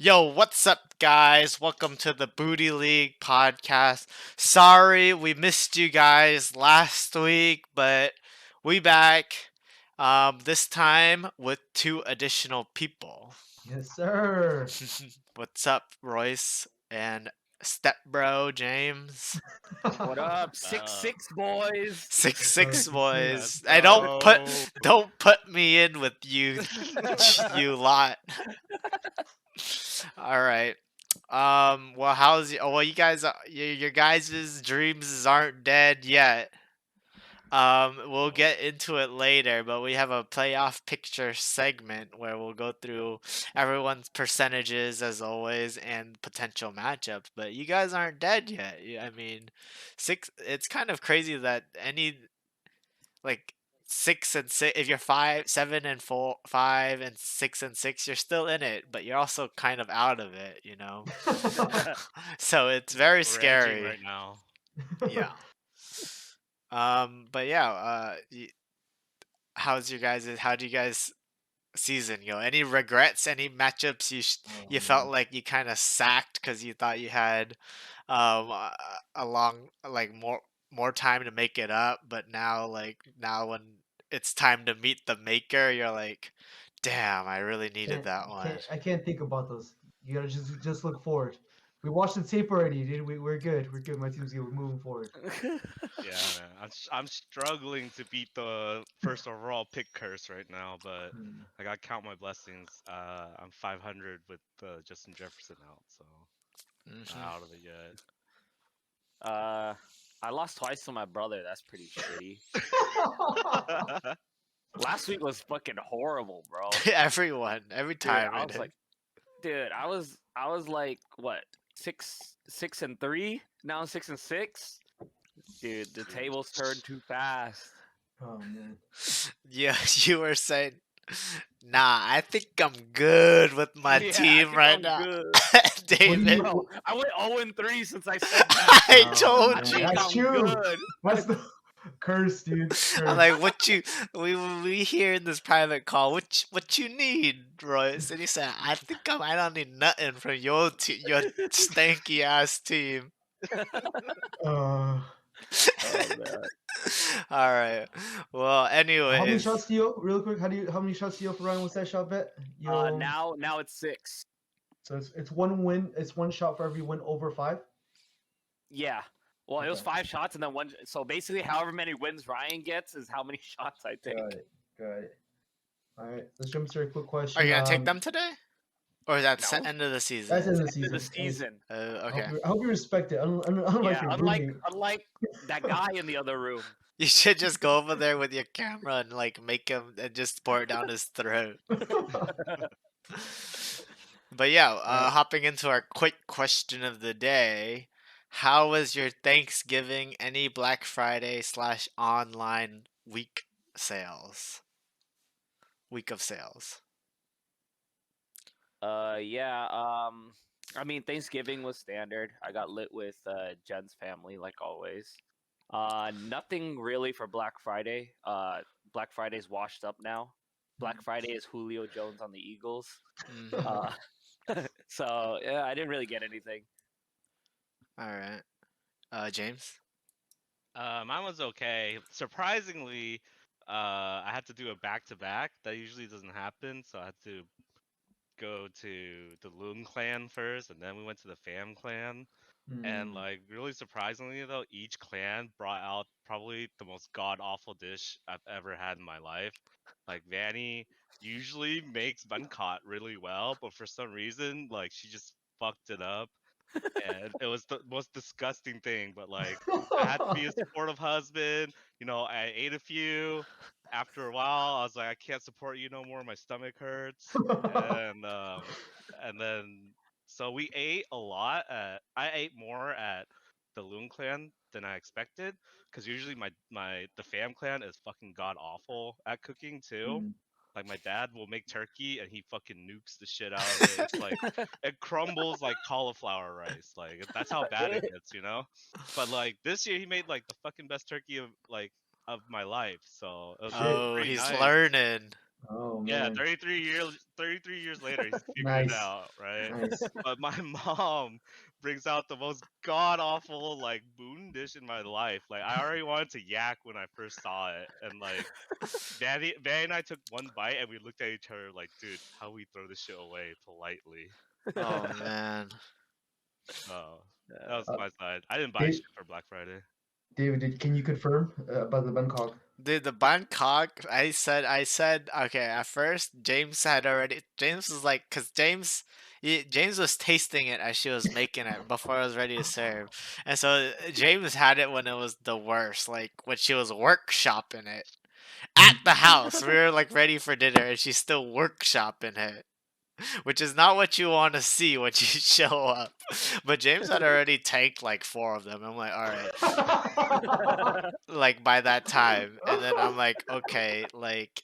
Yo, what's up, guys? Welcome to the Booty League podcast. Sorry we missed you guys last week, but we back. This time with two additional people. Yes, sir. What's up, Royce and stepbro James? What up? Uh, 6'6" boys. 6'6" Six, six. let's boys. I go. don't put me in with you, you lot. All right. Well, you guys? Your guys' dreams aren't dead yet. We'll get into it later, but we have a playoff picture segment where we'll go through everyone's percentages as always and potential matchups. But you guys aren't dead yet. I mean, six. It's kind of crazy that any like 6 and 6. If you're 5, 7 and 4, 5 and 6, you're still in it, but you're also kind of out of it. So it's very We're edging scary. right now. Yeah. But yeah. How do you guys season go? Any regrets? Any matchups you felt like you kind of sacked because you thought you had a long more time to make it up, but now when it's time to meet the maker, you're like, damn, I really needed that one. I can't think about those. You gotta just look forward. We watched the tape already, dude. We're good. We're good. My team's good. We're moving forward. Yeah, man. I'm struggling to beat the first overall pick curse right now, but Hmm. I gotta count my blessings. I'm 500 with Justin Jefferson out, so Mhm. not out of it yet. I lost twice to my brother. That's pretty shitty. Last week was fucking horrible, bro. Every Dude, time I was like, dude, I was like, what, 6-3? Now I'm 6-6. Dude, the tables turned too fast. Oh man. yeah, you were saying, nah, I think I'm good with my Yeah, I team think right I'm now. good. David, Bro, I went 0-3 since I said that. I Oh, told I man. you. think That's I'm true. good. That's the curse, dude. I'm Curse. like, we hear in this private call, what you need, Royce? And he said, I don't need nothing from your stanky ass team. Uh, Oh man. All right. Well, how many anyways, shots do you real quick? How many shots do you for Ryan? What's that shot bet? Now it's 6. So it's one win. It's one shot for every win over 5. Yeah. Well, it was Okay. 5 shots and then one. So basically, however many wins Ryan gets is how many shots I take. Got it. Got it. All right. Let's jump to a quick question. are you gonna take them today, or is that No. end of the That's season? in the End of season. the season. Okay. I hope you respect it. Unlike Yeah, your unlike roommate. that guy in the other room. You should just go over there with your camera and make him and just pour it down his throat. But yeah, hopping into our quick question of the day. How was your Thanksgiving? Any Black Friday / online sales? Week of sales. Yeah. I mean, Thanksgiving was standard. I got lit with Jen's family, like always. Nothing really for Black Friday. Black Friday's washed up now. Black Friday is Julio Jones on the Eagles. Mhm. So yeah, I didn't really get anything. All right. James. Mine was okay. Surprisingly, I had to do a back-to-back. That usually doesn't happen, so I had to go to the Loon clan first, and then we went to the Fam clan. And like really surprisingly though, each clan brought out probably the most god awful dish I've ever had in my life. Like Vanny usually makes bunkat really well, but for some reason, like she just fucked it up. And it was the most disgusting thing, but like I had to be a supportive husband. I ate a few. After a while, I was like, I can't support you no more. My stomach hurts. And then so we ate a lot. I ate more at the Loon Clan than I expected, because usually the Fam Clan is fucking god awful at cooking too. Like my dad will make turkey and he fucking nukes the shit out of it. It's like it crumbles like cauliflower rice. Like that's how bad it gets. But like this year he made like the fucking best turkey of my life. So it was Shit. Oh, pretty he's nice. learning. Oh Yeah, man, 33 years later, he's figured it nice, out, right? nice. But my mom brings out the most god awful like boon dish in my life. Like I already wanted to yak when I first saw it, and like Vanny and I took one bite and we looked at each other like, dude, how we throw this shit away politely. Oh man. So that was Uh, my side. I didn't buy Dave, shit for Black Friday. David, can you confirm about the Bangkok? Dude, the Bangkok, I said, okay, at first, James was like, because James was tasting it as she was making it before it was ready to serve. And so James had it when it was the worst, like when she was workshopping it at the house. We were like ready for dinner and she's still workshopping it, which is not what you want to see when you show up. But James had already tanked like four of them. I'm like, all right, like by that time, and then I'm like, okay, like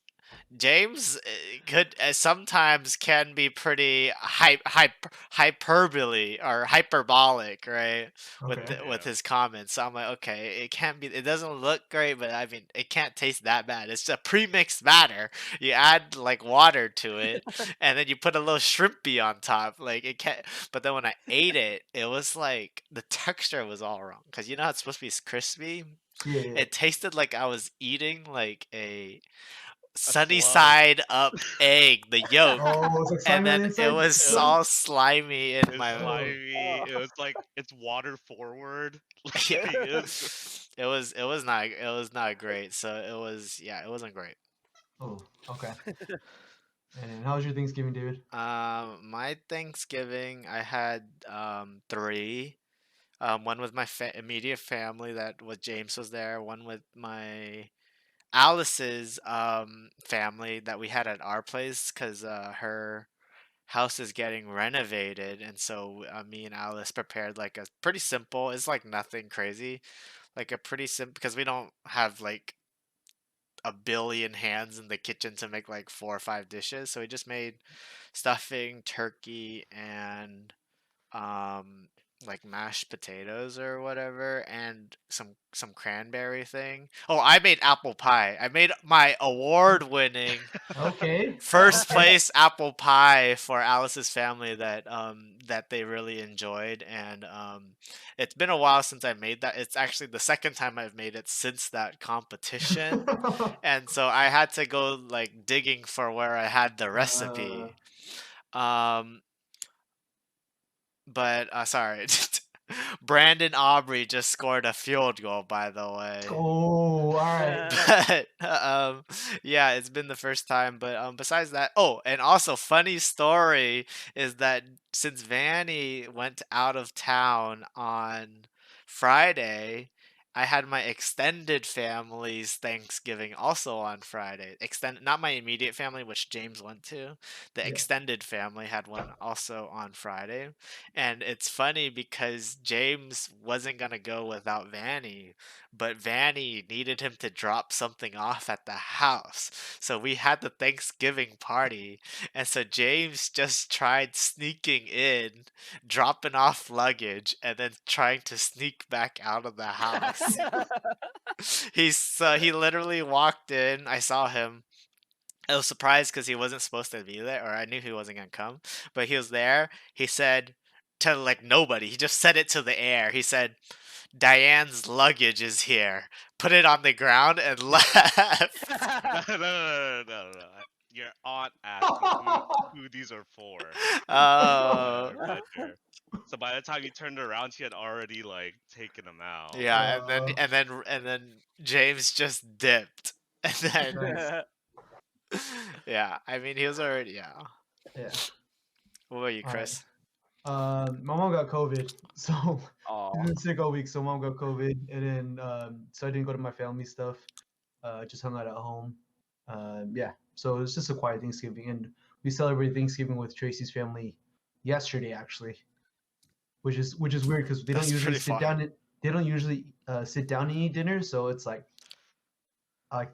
James could sometimes can be pretty hyperbole or hyperbolic, right? Okay. With Yeah. his comments. So I'm like, okay, it can't be. It doesn't look great, but I mean, it can't taste that bad. It's a pre-mixed batter. You add like water to it, and then you put a little shrimpy on top. Like it can't. But then when I ate it, it was like the texture was all wrong because you know how it's supposed to be crispy. Yeah, yeah. It tasted like I was eating like a A sunny slug. side up egg, the yolk, Oh, it's like and slimy on then the it inside. was It, all slimy in it's my. Oh, slimy. It was like it's water forward. Yeah, Like it was not great. So it was, yeah, it wasn't great. oh, okay. And how was your Thanksgiving, David? My Thanksgiving, I had three. One with my immediate family, that was James was there. One with my Alice's family that we had at our place because her house is getting renovated, and so me and Alice prepared like a pretty simple. It's like nothing crazy, like a pretty simple because we don't have like a billion hands in the kitchen to make like four or five dishes. So we just made stuffing, turkey, and um like mashed potatoes or whatever, and some cranberry thing. Oh, I made apple pie. I made my award winning Okay, first okay. place apple pie for Alice's family that they really enjoyed, and it's been a while since I made that. It's actually the second time I've made it since that competition, and so I had to go like digging for where I had the uh, recipe. Um, but sorry. Brandon Aubrey just scored a field goal, by the way. oh, all right. But yeah, it's been the first time. But besides that, oh, and also funny story is that since Vanny went out of town on Friday, I had my extended family's Thanksgiving also on Friday. Extended, not my immediate family, which James went to. The Yeah. extended family had one also on Friday. And it's funny because James wasn't gonna go without Vanny, but Vanny needed him to drop something off at the house. So we had the Thanksgiving party, and so James just tried sneaking in, dropping off luggage, and then trying to sneak back out of the house. He literally walked in. I saw him. I was surprised because he wasn't supposed to be there, or I knew he wasn't gonna come, but he was there. He said to like nobody. He just said it to the air. He said, "Diane's luggage is here." Put it on the ground and left. No. Your aunt asked me who these are for. Oh, Ledger. So by the time you turned around, she had already like taken them out. yeah, and then James just dipped, and then Nice. yeah. I mean, he was already, yeah. Yeah. What about you, All right. Chris? My mom got COVID, so Aw. she's been sick all week. So mom got COVID, and then so I didn't go to my family stuff. Just hung out at home. Yeah. So it was just a quiet Thanksgiving, and we celebrated Thanksgiving with Tracy's family yesterday, actually, which is weird because they don't That's usually pretty sit fun. down. They don't usually sit down and eat dinner, so it's like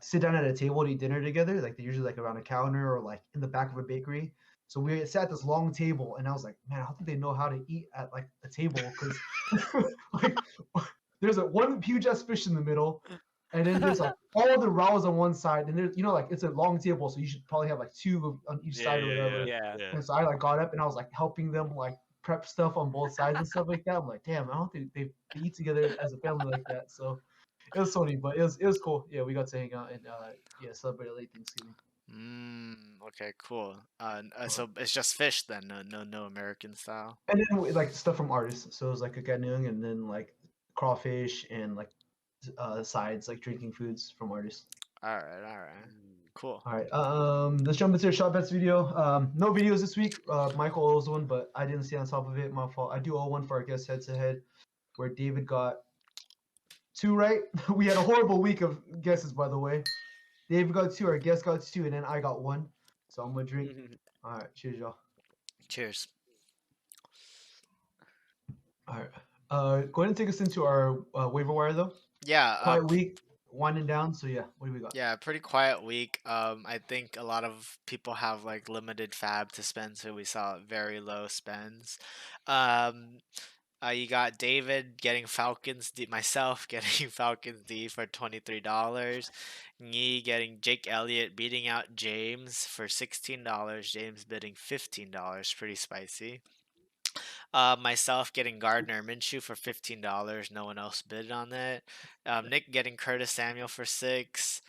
sit down at a table to eat dinner together. Like they're usually like around a counter or like in the back of a bakery. So we sat at this long table, and I was like, man, I don't think they know how to eat at like a table because like there's one huge ass fish in the middle, and then there's like all the rows on one side, and there's like it's a long table, so you should probably have like two on each Yeah, side or yeah, whatever. Yeah. yeah. And so I like got up and I was like helping them like prep stuff on both sides and stuff like that. I'm like, damn, I don't think they eat together as a family like that. So it was funny, but it was cool. Yeah, we got to hang out and celebrate late Thanksgiving. Okay, cool. So it's just fish then, no American style. And then like stuff from artists. So it was like a ganung and then like crawfish and like sides like drinking foods from artists. All right, cool. All right. Let's jump into the shot bets video. No videos this week. Michael owes one, but I didn't stay on top of it. My fault. I do owe one for our guest head to head, where David got 2 right. We had a horrible week of guesses, by the way. David got 2, our guest got 2, and then I got 1. So I'm gonna drink. All right. Cheers, y'all. Cheers. All right. Go ahead and take us into our waiver wire though. Yeah. Quiet week, winding down. So yeah, what do we got? Yeah, pretty quiet week. I think a lot of people have like limited fab to spend, so we saw very low spends. Um, you got David getting Falcons D, myself getting Falcons D for $23. Me getting Jake Elliott beating out James for $16. James bidding $15, pretty spicy. Myself getting Gardner Minshew for $15. No one else bid on it. Nick getting Curtis Samuel for 6.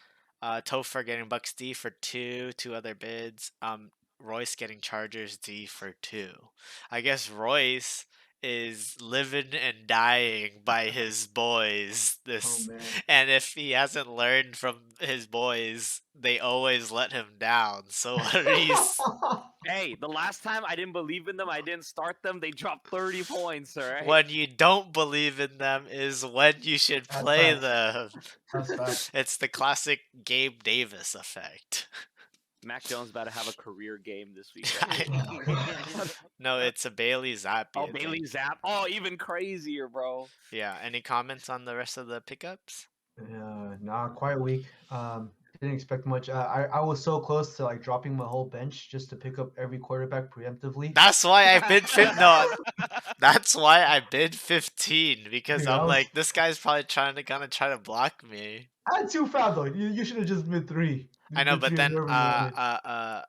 Topher getting Bucks D for 2. 2 other bids. Royce getting Chargers D for 2. I guess Royce is living and dying by his boys. Oh man. And if he hasn't learned from his boys, they always let him down. So what are you? Hey, the last time I didn't believe in them, I didn't start them. They dropped 30 points. All right. When you don't believe in them is when you should That's play facts. them. That's facts. It's the classic Gabe Davis effect. Mac Jones about to have a career game this week. No, it's a Bailey Zappi. Oh, Bailey Zapp. Oh, even crazier, bro. Yeah. Any comments on the rest of the pickups? Nah, quiet week. Didn't expect much. I was so close to like dropping my whole bench just to pick up every quarterback preemptively. That's why I bid 15. No, that's why I bid 15 because Dude, I'm like, this guy's probably trying to block me. I had 2 foul though. You should have just bid 3. I know, Bid but 3 then wherever you wanted.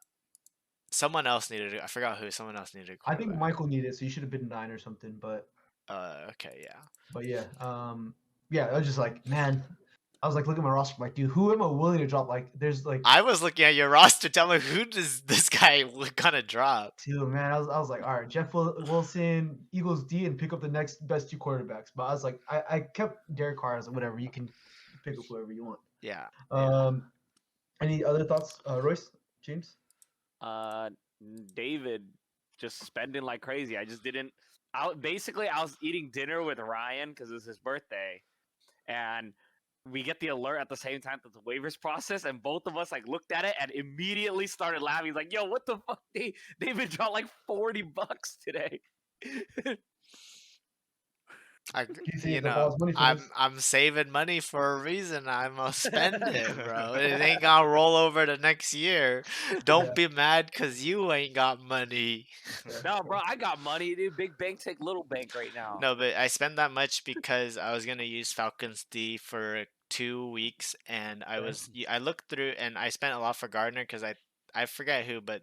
someone else needed it. I forgot who. Someone else needed. I think Michael needed it, so you should have bid 9 or something. But okay, yeah. But yeah, I was just like, man, I was like looking at my roster, like, dude, who am I willing to drop? Like, there's like, I was looking at your roster. Tell me who does this guy gonna drop? dude, man, I was like, all right, Jeff Wilson, Eagles D, and pick up the next best 2 quarterbacks. But I was like, I kept Derek Carr. I was like, whatever, you can pick up whoever you want. Yeah. Any other thoughts, Royce, James? David just spending like crazy. I just didn't. I was eating dinner with Ryan because it was his birthday, and we get the alert at the same time that the waivers process, and both of us like looked at it and immediately started laughing. He's like, "Yo, what the fuck? David dropped like $40 today." I'm saving money for a reason. I'm gonna spend it, bro. It ain't gonna roll over to next year. Don't be mad because you ain't got money. No, bro, I got money, dude. Big bank take little bank right now. No, but I spent that much because I was gonna use Falcons D for 2 weeks, and I looked through and I spent a lot for Gardner because I forget who, but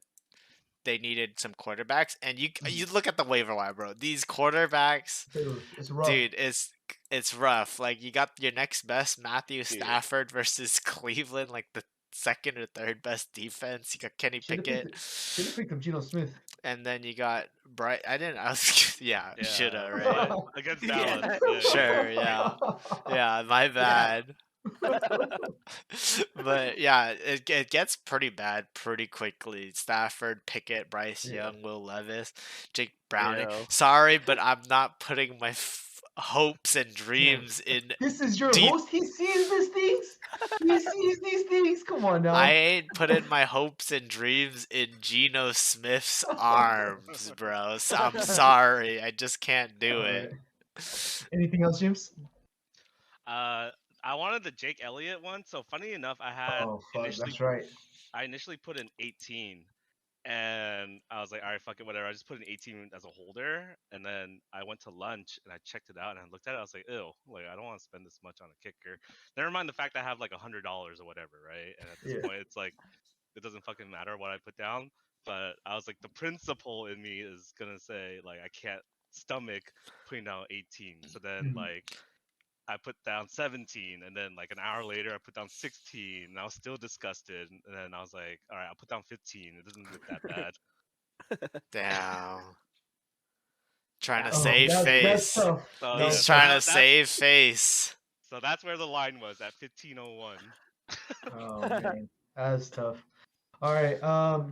they needed some quarterbacks, and you look at the waiver wire, bro. These quarterbacks, Dude, it's rough. dude, it's rough. Like you got your next best Matthew Stafford versus Cleveland, like the second or third best defense. You got Kenny Pickett. Should have picked up Geno Smith. And then you got Bright. I didn't. I was shoulda, right? Against Dallas. Yeah. Sure, yeah, my bad. But yeah, it gets pretty bad pretty quickly. Stafford, Pickett, Bryce Young, Will Levis, Jake Browning. Yeah. Sorry, but I'm not putting my hopes and dreams in. This is your host. He sees these things. He sees these things. Come on now. I ain't putting my hopes and dreams in Geno Smith's arms, bro. So I'm sorry, I just can't do it. Anything else, James? I wanted the Jake Elliott one. So funny enough, I had that's right. I initially put in 18, And I was like, all right, fuck it, whatever. I just put an 18 as a holder, and then I went to lunch and I checked it out and I looked at it. I was like, ew, like I don't want to spend this much on a kicker. Never mind the fact that I have like $100 or whatever, right? And at this Yeah. point, it's like it doesn't fucking matter what I put down. But I was like, the principle in me is gonna say like I can't stomach putting down 18. So then Mhm. like I put down 17, and then like an hour later I put down 16, and I was still disgusted. And then I was like, all right, I'll put down 15. It doesn't look that bad. Damn. Trying to Oh, save that's face. tough. So That yeah, He's was so tough. trying to that's save face. so that's where the line was at 15:01. Oh man, that's tough. All right.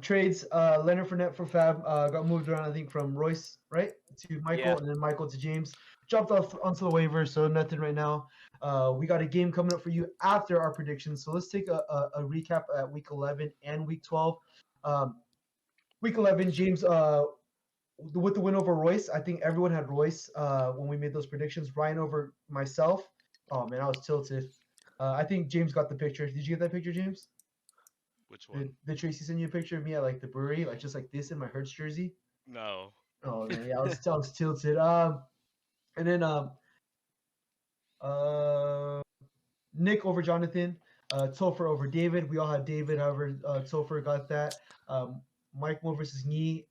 Trades. Leonard Fournette for Fab got moved around. I think from Royce right to Michael, Yeah. and then Michael to James. Dropped off onto the waiver, so nothing right now. We got a game coming up for you after our predictions. So let's take a recap at week 11 and week 12. Um, week 11, James. With the win over Royce, I think everyone had Royce when we made those predictions. Ryan over myself. Oh man, I was tilted. I think James got the picture. Did you get that picture, James? Which one? Did Tracy send you a picture of me at like the brewery, like just like this in my Hertz jersey? No. Oh man, yeah, I was tilted. And then uh, Nick over Jonathan, Topher over David. We all had David, however, Topher got that. Mike Moore versus Knee.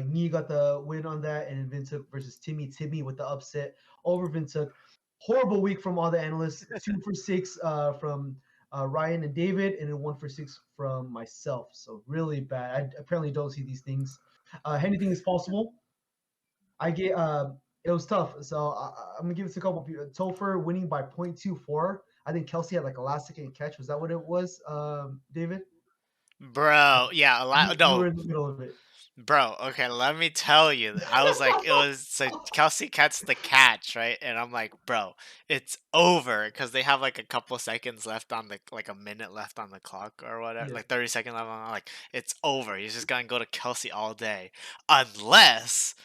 Knee got the win on that, and Vintuk versus Timmy. Timmy with the upset over Vintuk. Horrible week from all the analysts. 2 for 6 from Ryan and David, and then 1 for 6 from myself. So really bad. I apparently don't see these things. Anything is possible. I get it was tough. So I'm gonna give this a couple people. Topher winning by 0.24. I think Kelsey had like a last second catch. Was that what it was, David? Bro, yeah, You were no, in the middle of it. bro, okay, let me tell you. I was like, it was so Kelsey cuts the catch, right? And I'm like, bro, it's over because they have like a couple seconds left on the like a minute left on the clock or whatever, Yeah. like 30 seconds left. I'm like, it's over. He's just gonna go to Kelsey all day, unless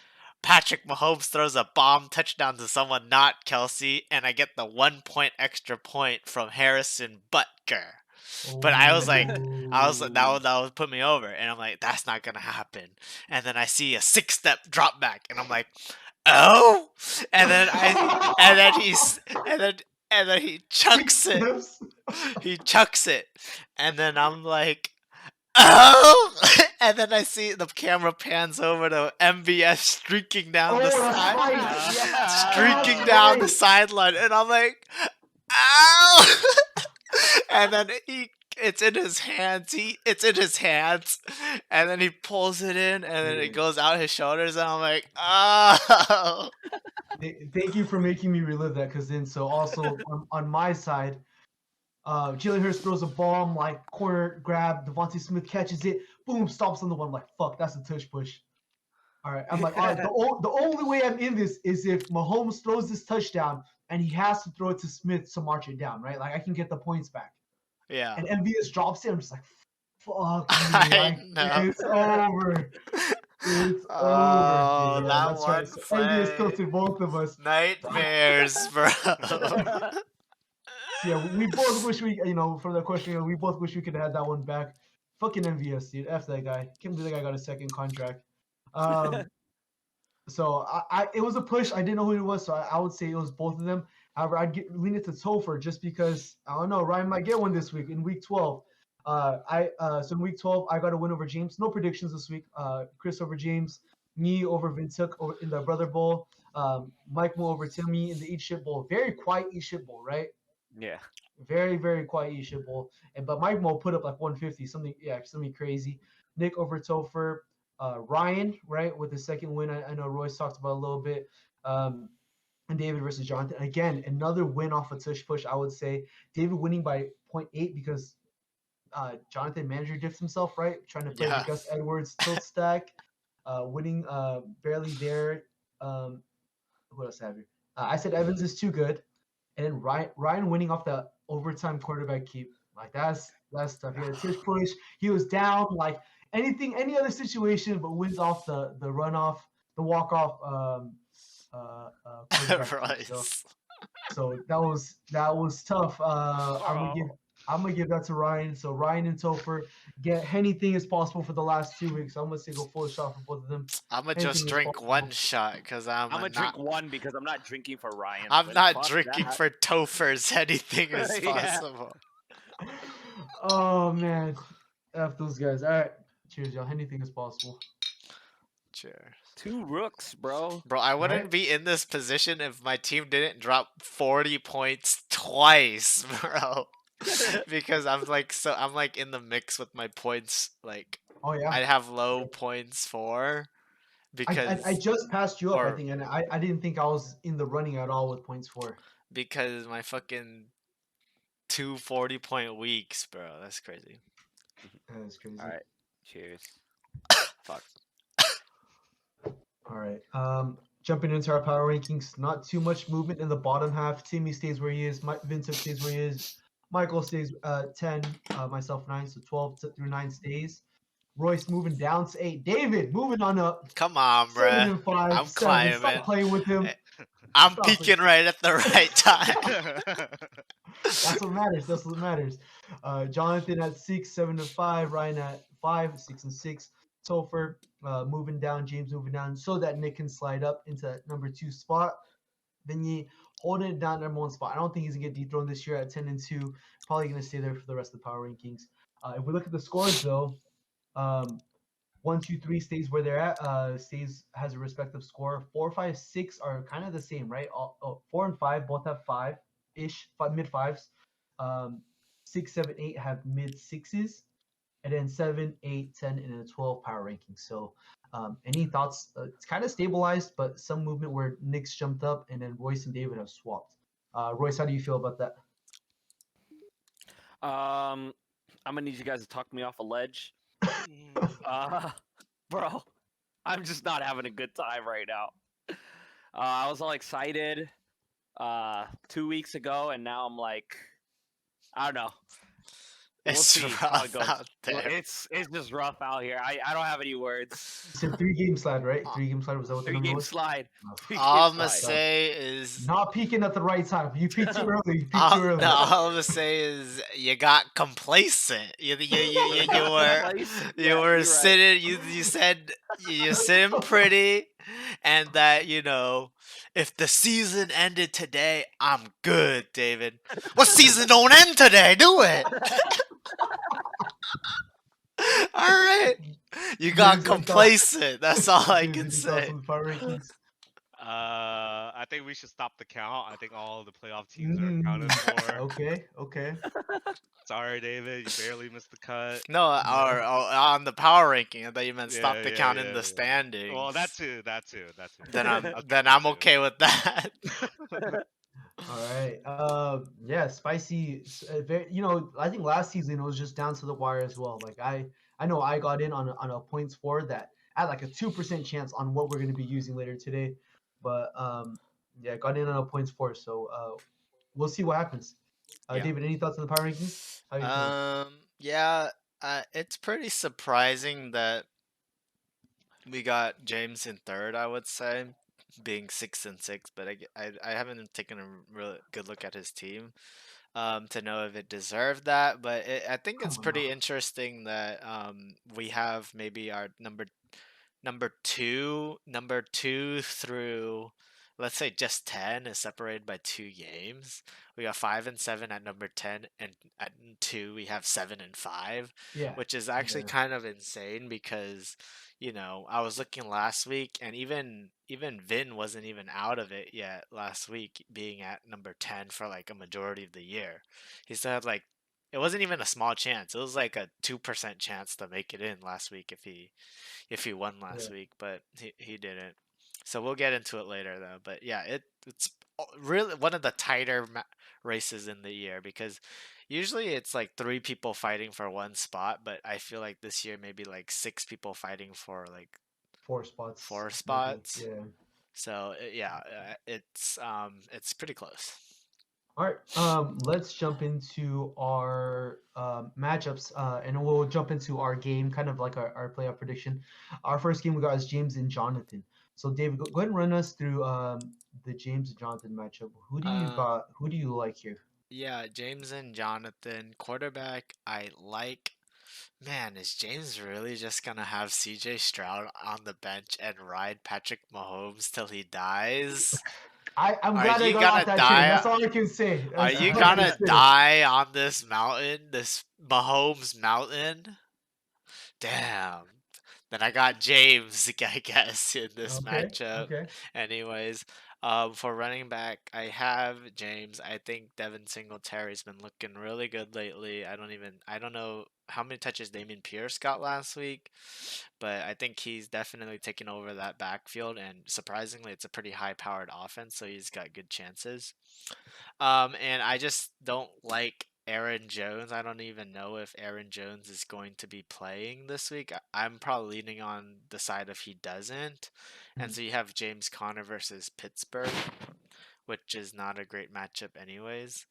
Patrick Mahomes throws a bomb touchdown to someone not Kelsey, and I get the 1 point extra point from Harrison Butker. But I was like, that would put me over, and I'm like, that's not gonna happen. And then I see a 6 step drop back, and I'm like, oh, and then and then he's, and then he chucks it, and then I'm like, oh, and then I see the camera pans over to MVS streaking down the Oh, that's side, right. Yeah. streaking That's down the right. sideline, and I'm like, ow, and then it's in his hands. It's in his hands, and then he pulls it in, and then it Yeah. goes out his shoulders, and I'm like, oh, Thank you for making me relive that, because then so also on my side, Jalen Hurts throws a bomb, like corner grab, Devontae Smith catches it, boom, stops on the one. I'm like, fuck, that's a tush push. All right, I'm like, all right, the only way I'm in this is if Mahomes throws this touchdown and he has to throw it to Smith to march it down, right? Like I can get the points back. yeah, And MVS drops it. I'm just like, fuck me, I like know. it's over. It's over. Oh, Yeah, that that's right. one So MVS play, tilted both of us. nightmares, bro. So yeah, we both wish for the question, we both wish we could have had that one back. Fucking MVS, dude. F that guy. Can't believe that guy got a second contract. So it was a push. I didn't know who it was, so I would say it was both of them. However, lean it to Topher just because I don't know. Ryan might get one this week in week 12. So in week 12 I got a win over James. No predictions this week. Chris over James, me over Vintuk in the Brother Bowl. Mike Mo over Timmy in the Eat Shit Bowl. Very quiet Eat Shit Bowl, right? Yeah. Very, very quiet Eat Shit Bowl. But Mike Mo put up like 150, something crazy. Nick over Topher. Ryan, right, with the second win. I know Royce talked about a little bit. And David versus Jonathan. Again, another win off a tush push, I would say. David winning by 0.8 because Jonathan manager diffs himself, right? Trying to play the Yeah. Gus Edwards tilt stack. Winning barely there. Who else have you? I said Evans is too good. And then Ryan winning off the overtime quarterback keep. Like that's tough. He had a tush push. He was down. Like any other situation, but wins off the runoff, the walk off quarterback keep. Royce. So that was tough. I'm gonna give Oh. I'm gonna give that to Ryan. So Ryan and Topher get anything is possible for the last 2 weeks. I'm gonna say go full shot for both of them. I'm gonna Anything just is drink one possible. shot because I'm gonna drink one because I'm not drinking for Ryan's I'm win. not Fuck drinking that. for Topher's. Anything is Yeah. possible. Oh man, F those guys. All right, cheers, y'all. Anything is possible. Cheers. 2 rooks, bro. Bro, I All wouldn't right. be in this position if my team didn't drop 40 points twice, bro. Because I'm like in the mix with my points. Like Oh I yeah. have low points for I because just passed you up, I or think, and I didn't think I was in the running at all with points for. because my fucking 2 40-point weeks, bro. That's crazy. That's All crazy. right. Cheers. Fuck. All right. Jumping into our power rankings, not too much movement in the bottom half. Timmy stays where he is. Vincent stays where he is. Michael stays 10. Myself 9. So 12 through 9 stays. Royce moving down to 8. David moving on up. Come on, 7 bruh. and 5. I'm 7. Stop climbing. playing with him. Eh, I'm Stop it. peaking right at the right time. That's what matters. That's what matters. Jonathan at 6, 7 and 5. Ryan at 5, 6 and 6. Topher moving down. James moving down so that Nick can slide up into that number 2 spot. Vinny holding it down number 1 spot. I don't think he's gonna get dethroned this year at 10 and 2. Probably gonna stay there for the rest of the power rankings. If we look at the scores though, um, 1, 2, 3 stays where they're at. Stays has a respective score. 4, 5, 6 are kind of the same, right? 4 and 5 both have 5-ish, mid fives. 6, 7, 8 have mid sixes, and then 7, 8, 10, and then 12 power rankings. So, any thoughts? It's kind of stabilized, but some movement where Nick's jumped up, and then Royce and David have swapped. Royce, how do you feel about that? I'm gonna need you guys to talk me off a ledge. Uh, bro, I'm just not having a good time right now. I was all excited 2 weeks ago, and now I'm like, I don't know. We'll It's see how it rough goes. out there. It's just rough out here. I don't have any words. You said 3-game slide, right? 3-game slide, was that what the Three number game was? slide. No. 3 game All I'm gonna slide. say is Not peaking at the right time. You peaked too early. You peaked too early. no. All I'm gonna say is you got complacent. You were Complacent. you Yeah, were you're right. sitting. You said you're sitting pretty, and that if the season ended today, I'm good, David. What season don't end today? Do it. All right. You got James, any thoughts? complacent. That's all I James, can any thoughts say. on the power rankings? I think we should stop the count. I think all the playoff teams are accounted for. Okay, okay. Sorry, David, you barely missed the cut. No, or on the power ranking. I thought you meant stop Yeah, the yeah, count in yeah, the yeah. standings. Well, that too. Then I'm I'll then give I'm it okay with that. All right. Yeah, spicy. I think last season it was just down to the wire as well. Like I know I got in on a points for that. I had like a 2% chance on what we're going to be using later today, but yeah, got in on a points for. So we'll see what happens. Yeah. David, any thoughts on the power rankings? How you feeling? Yeah, it's pretty surprising that we got James in third, I would say, being 6 and 6. But I haven't taken a really good look at his team, to know if it deserved that. But I think Come it's on now. pretty interesting that we have maybe our number two through, let's say, just 10 is separated by 2 games. We got 5 and 7 at number 10, and at 2 we have 7 and 5, Yeah. which is actually Yeah. kind of insane because I was looking last week, and even Vin wasn't even out of it yet last week, being at number 10 for like a majority of the year. He still had like, it wasn't even a small chance. It was like a 2% chance to make it in last week if he won last Yeah. week, but he didn't. So we'll get into it later though. But yeah, it's really one of the tighter races in the year, because usually it's like 3 people fighting for one spot, but I feel like this year maybe like 6 people fighting for like 4 spots. 4 Maybe. spots. Yeah. So yeah, it's pretty close. All right, let's jump into our matchups, and we'll jump into our game, kind of like our playoff prediction. Our first game we got is James and Jonathan. So, David, go ahead and run us through the James and Jonathan matchup. Who do you Um, got? Who do you like here? Yeah, James and Jonathan. Quarterback, I like. Man, is James really just gonna have CJ Stroud on the bench and ride Patrick Mahomes till he dies? I'm Are glad I you got off gonna that train. That's die? all I can say. Are That's you all I can gonna say. die on this mountain, this Mahomes mountain? Damn. Then I got James, I guess, in this Okay. matchup. Okay. Anyways, for running back, I have James. I think Devin Singletary's been looking really good lately. I don't know how many touches Damian Pierce got last week, but I think he's definitely taking over that backfield. And surprisingly, it's a pretty high-powered offense, so he's got good chances. And I just don't like Aaron Jones. I don't even know if Aaron Jones is going to be playing this week. I'm probably leaning on the side of he doesn't. And Mhm. so you have James Conner versus Pittsburgh, which is not a great matchup, anyways.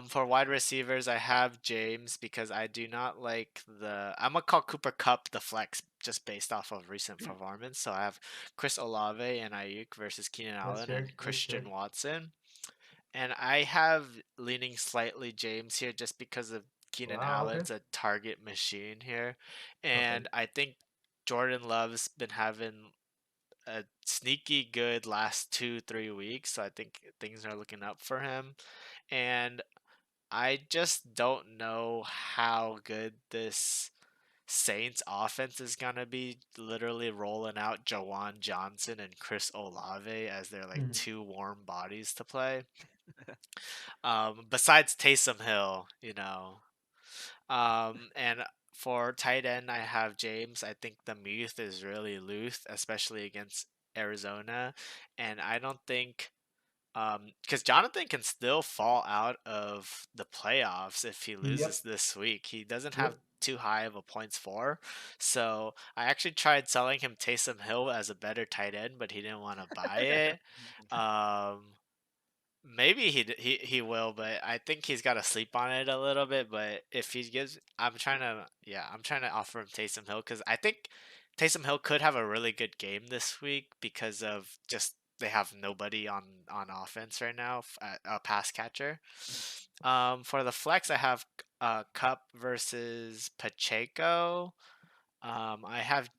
For wide receivers, I have James because I do not like the. I'm gonna call Cooper Cup the flex just based off of recent performance. So I have Chris Olave and Ayuk versus Keenan That's Allen fair. and That's fair. Christian Watson. And I have leaning slightly James here just because of Keenan Wow. Okay. Allen's a target machine here. Okay. And I think Jordan Love's been having a sneaky good last 2, 3 weeks. So I think things are looking up for him. And I just don't know how good this Saints offense is gonna be literally rolling out Jawan Johnson and Chris Olave as their like Mhm. two warm bodies to play. Besides Taysom Hill, and for tight end, I have James. I think the Muth is really loose, especially against Arizona, and I don't think because Jonathan can still fall out of the playoffs if he loses Yep. this week. He doesn't have Yep. too high of a points for, so I actually tried selling him Taysom Hill as a better tight end, but he didn't want to buy it. Um, Maybe he will, but I think he's got to sleep on it a little bit. But if he gives, I'm trying to offer him Taysom Hill because I think Taysom Hill could have a really good game this week because of just they have nobody on offense right now, a pass catcher. For the flex, I have Cup versus Pacheco. I have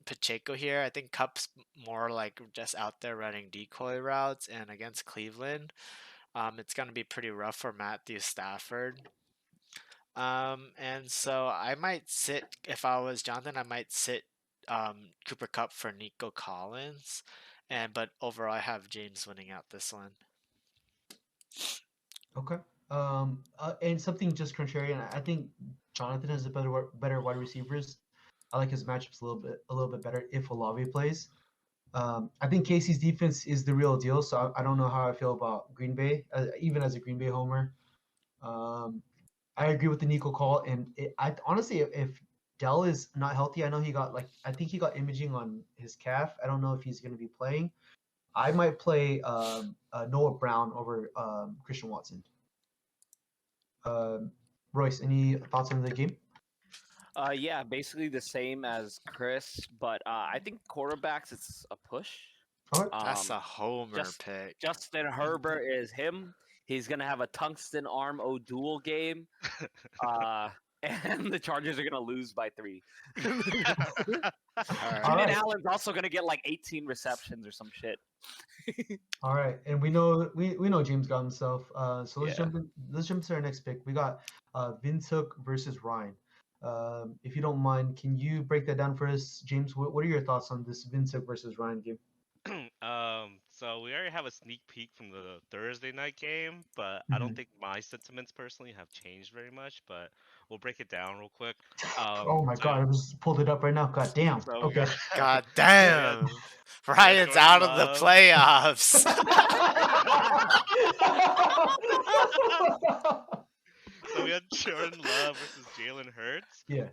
Pacheco here. I think Cup's more like just out there running decoy routes, and against Cleveland, it's going to be pretty rough for Matthew Stafford. And so I might sit if I was Jonathan, I might sit Cooper Cup for Nico Collins, and but overall I have James winning out this one. Okay. And something just contrarian. I think Jonathan has a better wide receivers. I like his matchups a little bit better if Olave plays. I think Casey's defense is the real deal. So I don't know how I feel about Green Bay, even as a Green Bay homer. Um, I agree with the Nico call, and I honestly, if Dell is not healthy, I think he got imaging on his calf. I don't know if he's going to be playing. I might play Noah Brown over Christian Watson. Um, Royce, any thoughts on the game? Yeah, basically the same as Chris, but I think quarterbacks it's a push. Okay. That's Um, a homer just pick. Justin Herbert is him. He's gonna have a tungsten arm O'Duel game, uh, and the Chargers are gonna lose by 3. All All Keenan right. right. Allen's also gonna get like 18 receptions or some shit. All right, and we know James got himself. So let's Yeah. jump in. Let's jump to our next pick. We got Vince Hook versus Ryan. If you don't mind, can you break that down for us, James? What are your thoughts on this Vince Hook versus Ryan game? So we already have a sneak peek from the Thursday night game, but I don't Mhm. think my sentiments personally have changed very much. But we'll break it down real quick. Oh my So God, I just pulled it up right now. God damn. So we got Okay. God so damn. we had Ryan's Jordan out of the Love. playoffs. So we had Jordan Love versus Jalen Hurts. Yeah.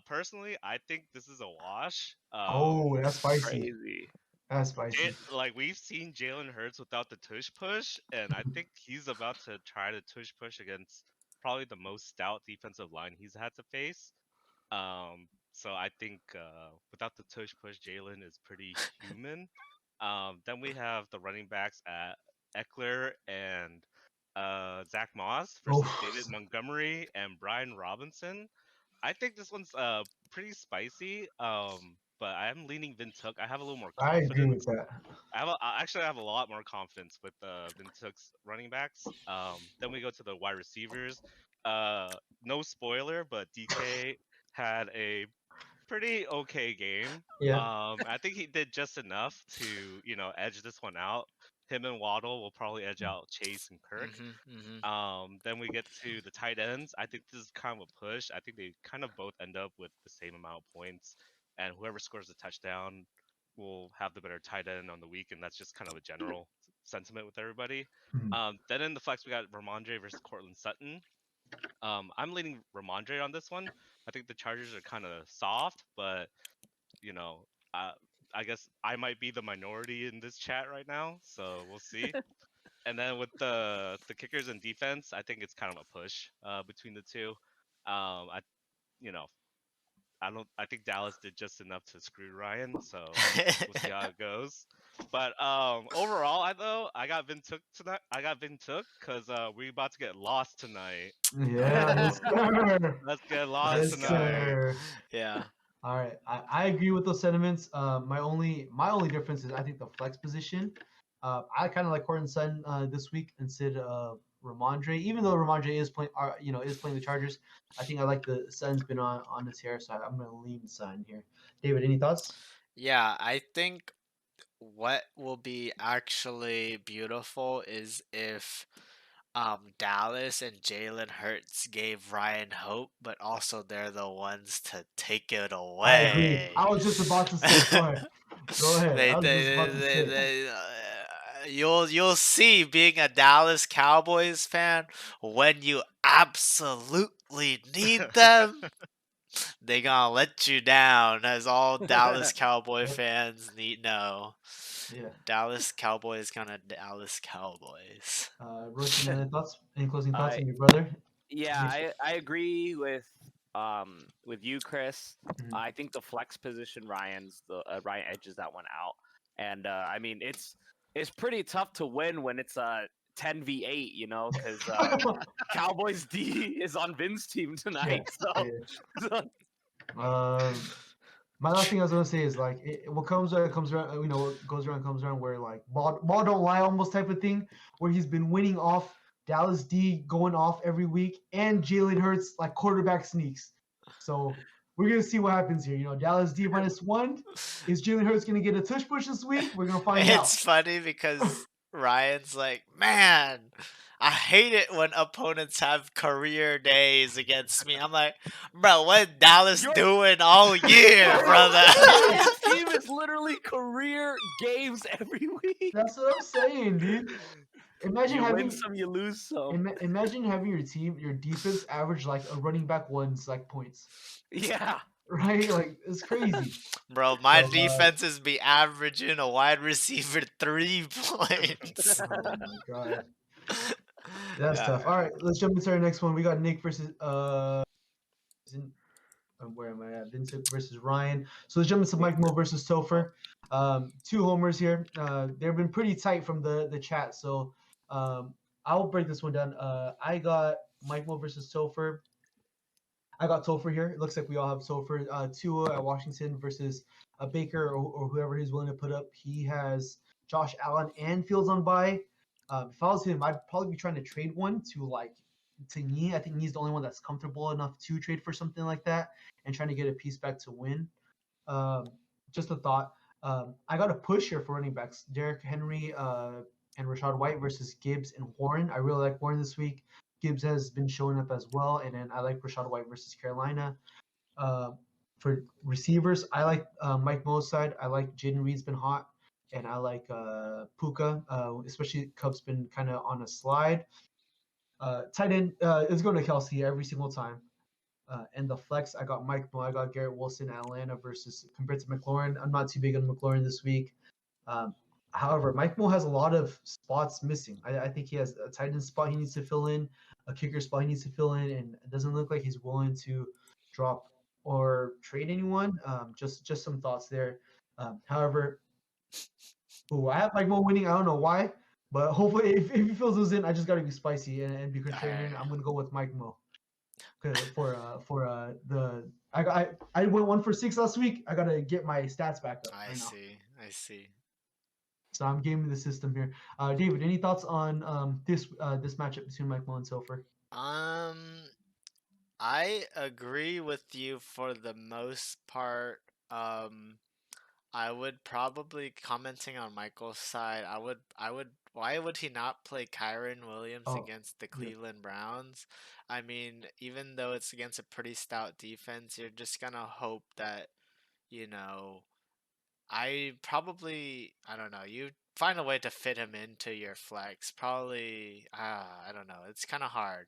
Personally, I think this is a wash. Oh, that's spicy. crazy. That's spicy. Like we've seen Jalen Hurts without the tush push, and I think he's about to try to tush push against probably the most stout defensive line he's had to face. So I think without the tush push, Jalen is pretty human. Then we have the running backs at Eckler and Zach Moss Oh, versus David Montgomery and Brian Robinson. I think this one's pretty spicy. But I'm leaning Vintuk. I have a little more I agree confidence. with that. I have a lot more confidence with Vintuk's running backs. Then we go to the wide receivers. No spoiler, but DK had a pretty okay game. Yeah. I think he did just enough to, edge this one out. Him and Waddle will probably edge out Chase and Kirk. Mhm. Mhm. Then we get to the tight ends. I think this is kind of a push. I think they kind of both end up with the same amount of points, and whoever scores the touchdown will have the better tight end on the week, and that's just kind of a general sentiment with everybody. Mhm. Then in the flex, we got Ramondre versus Cortland Sutton. I'm leaning Ramondre on this one. I think the Chargers are kind of soft, but you know, uh, I guess I might be the minority in this chat right now, so we'll see. And then with the kickers and defense, I think it's kind of a push between the two. I you know I don't I think Dallas did just enough to screw Ryan, so we'll see how it goes. But overall, I got Vintook tonight. I got Vintook because we about to get lost tonight. Yeah, yes, So sir. let's get lost Yes, Let's go. tonight. sir. Yeah. All right, I agree with those sentiments. My only difference is I think the flex position. I kind of like Cortland Sutton this week instead of Ramondre, even though Ramondre is playing, is playing the Chargers. I think I like the Sutton's been on his hair, so I'm gonna lean Sutton here. David, any thoughts? Yeah, I think what will be actually beautiful is if Dallas and Jalen Hurts gave Ryan hope, but also they're the ones to take it I agree. away. I was just about to say, go ahead, go ahead. I was just about to say. You'll see, being a Dallas Cowboys fan, when you absolutely need them, they gonna let you down, as all Dallas Cowboy Yep. fans need know. Yeah. Dallas Cowboys gonna Dallas Cowboys. Royce, any other thoughts? Any closing thoughts I on your brother? Yeah, Make sure. I agree with you, Chris. Mhm. I think the flex position Ryan edges that one out, and I mean it's pretty tough to win when it's 10v8, because Cowboys D is on Vin's team Yeah. tonight. So, Yeah. so My last thing I was gonna say is like what comes around comes around. What goes around comes around. Where like ball don't lie almost type of thing. Where he's been winning off Dallas D going off every week, and Jalen Hurts like quarterback sneaks. So we're gonna see what happens here. Dallas D -1. Is Jalen Hurts gonna get a tush push this week? We're gonna find out. It's funny because Ryan's like, man, I hate it when opponents have career days against me. I'm like, bro, what Dallas Your- doing all year, brother? His team is literally career games every week. That's what I'm saying, dude. Imagine You win having some, you lose some. imagine having your defense average like a running back one's like points, Yeah. right? Like it's crazy. Bro, my So, defenses be averaging a wide receiver 3 points. oh my god, that's Yeah. tough. All right, let's jump into our next one. We got Nick versus where am I at? Vincent versus Ryan. So let's jump into Mike Mo versus Topher. Two homers here. They've been pretty tight from the chat. So I'll break this one down. I got Mike Mo versus Topher. I got Topher here. It looks like we all have Topher. Tua at Washington versus Baker or whoever he's willing to put up. He has Josh Allen and Fields on bye. If I was him, I'd probably be trying to trade one to Knee. I think Knee's the only one that's comfortable enough to trade for something like that and trying to get a piece back to win. Um, just a thought. I got a push here for running backs. Derrick Henry and Rashad White versus Gibbs and Warren. I really like Warren this week. Gibbs has been showing up as well, and then I like Rashad White versus Carolina. Uh, for receivers, I like Mike Mo's side. I like Jaden Reed's been hot, and I like Puka, especially Cubs been kind of on a slide. Tight end is going to Kelsey every single time. And the flex, I got Mike Mo, I got Garrett Wilson, Atlanta versus compared to McLaurin. I'm not too big on McLaurin this week. Um, However, Mike Mo has a lot of spots missing. I think he has a tight end spot he needs to fill in, a kicker spot he needs to fill in, and it doesn't look like he's willing to drop or trade anyone. Just some thoughts there. However, I have Mike Mo winning. I don't know why, But hopefully, if he fills those in, I just gotta be spicy and be contrarian. Alright. I'm gonna go with Mike Mo. 'Cause for the I went 1 for 6 last week. I gotta get my stats back up I right now. see. I see. So I'm gaming the system here. David, any thoughts on this matchup between Mike Mo and Sofer? Um, I agree with you for the most part. I would probably commenting on Michael's side. Why would he not play Kyron Williams Oh, against the yeah, Cleveland Browns? I mean, even though it's against a pretty stout defense, you're just gonna hope that, you know, I don't know, you find a way to fit him into your flex. Probably, I don't know. It's kind of hard.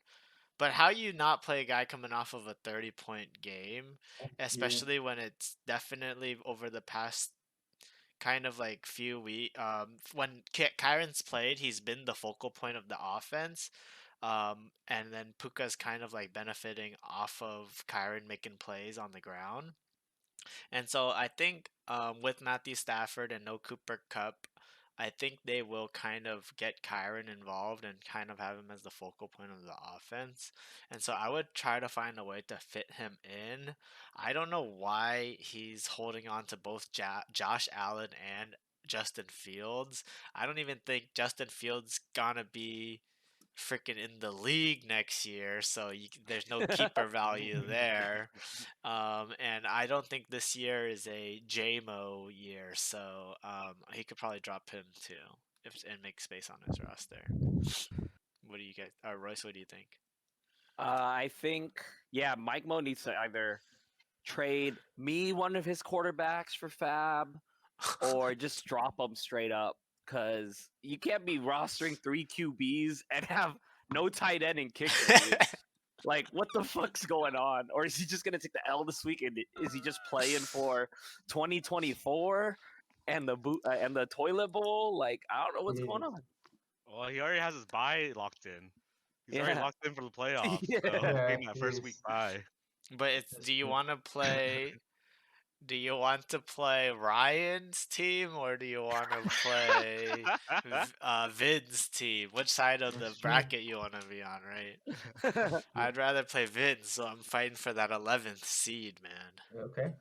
But how you not play a guy coming off of a 30-point game, yeah, especially when it's definitely over the past kind of like few weeks. When Kyron's played, he's been the focal point of the offense. And then Puka's kind of like benefiting off of Kyron making plays on the ground. And so I think with Matthew Stafford and no Cooper Cup, I think they will kind of get Kyron involved and kind of have him as the focal point of the offense. And so I would try to find a way to fit him in. I don't know why he's holding on to both Josh Allen and Justin Fields. I don't even think Justin Fields gonna be freaking in the league next year, so there's no keeper value there. And I don't think this year is a JMO year, so he could probably drop him too if and make space on his roster. What do you guys, Royce? What do you think? I think, yeah, Mike Mo needs to either trade me one of his quarterbacks for Fab or just drop him straight up because you can't be rostering three QBs and have no tight end and kicker, dude. Like, what the fuck's going on? Or is he just gonna take the L this week? And is he just playing for 2024 and the toilet bowl? Like, I don't know what's yeah. going on. Well, he already has his bye locked in. He's already Yeah, locked in for the playoffs, so yeah. he's Yeah, getting that it first week is. bye. But it's That's do you true. want to play? Do you want to play Ryan's team or do you want to play Vin's team? Which side of the That's true. bracket you want to be on, right? I'd rather play Vin, so I'm fighting for that 11th seed, man. Okay.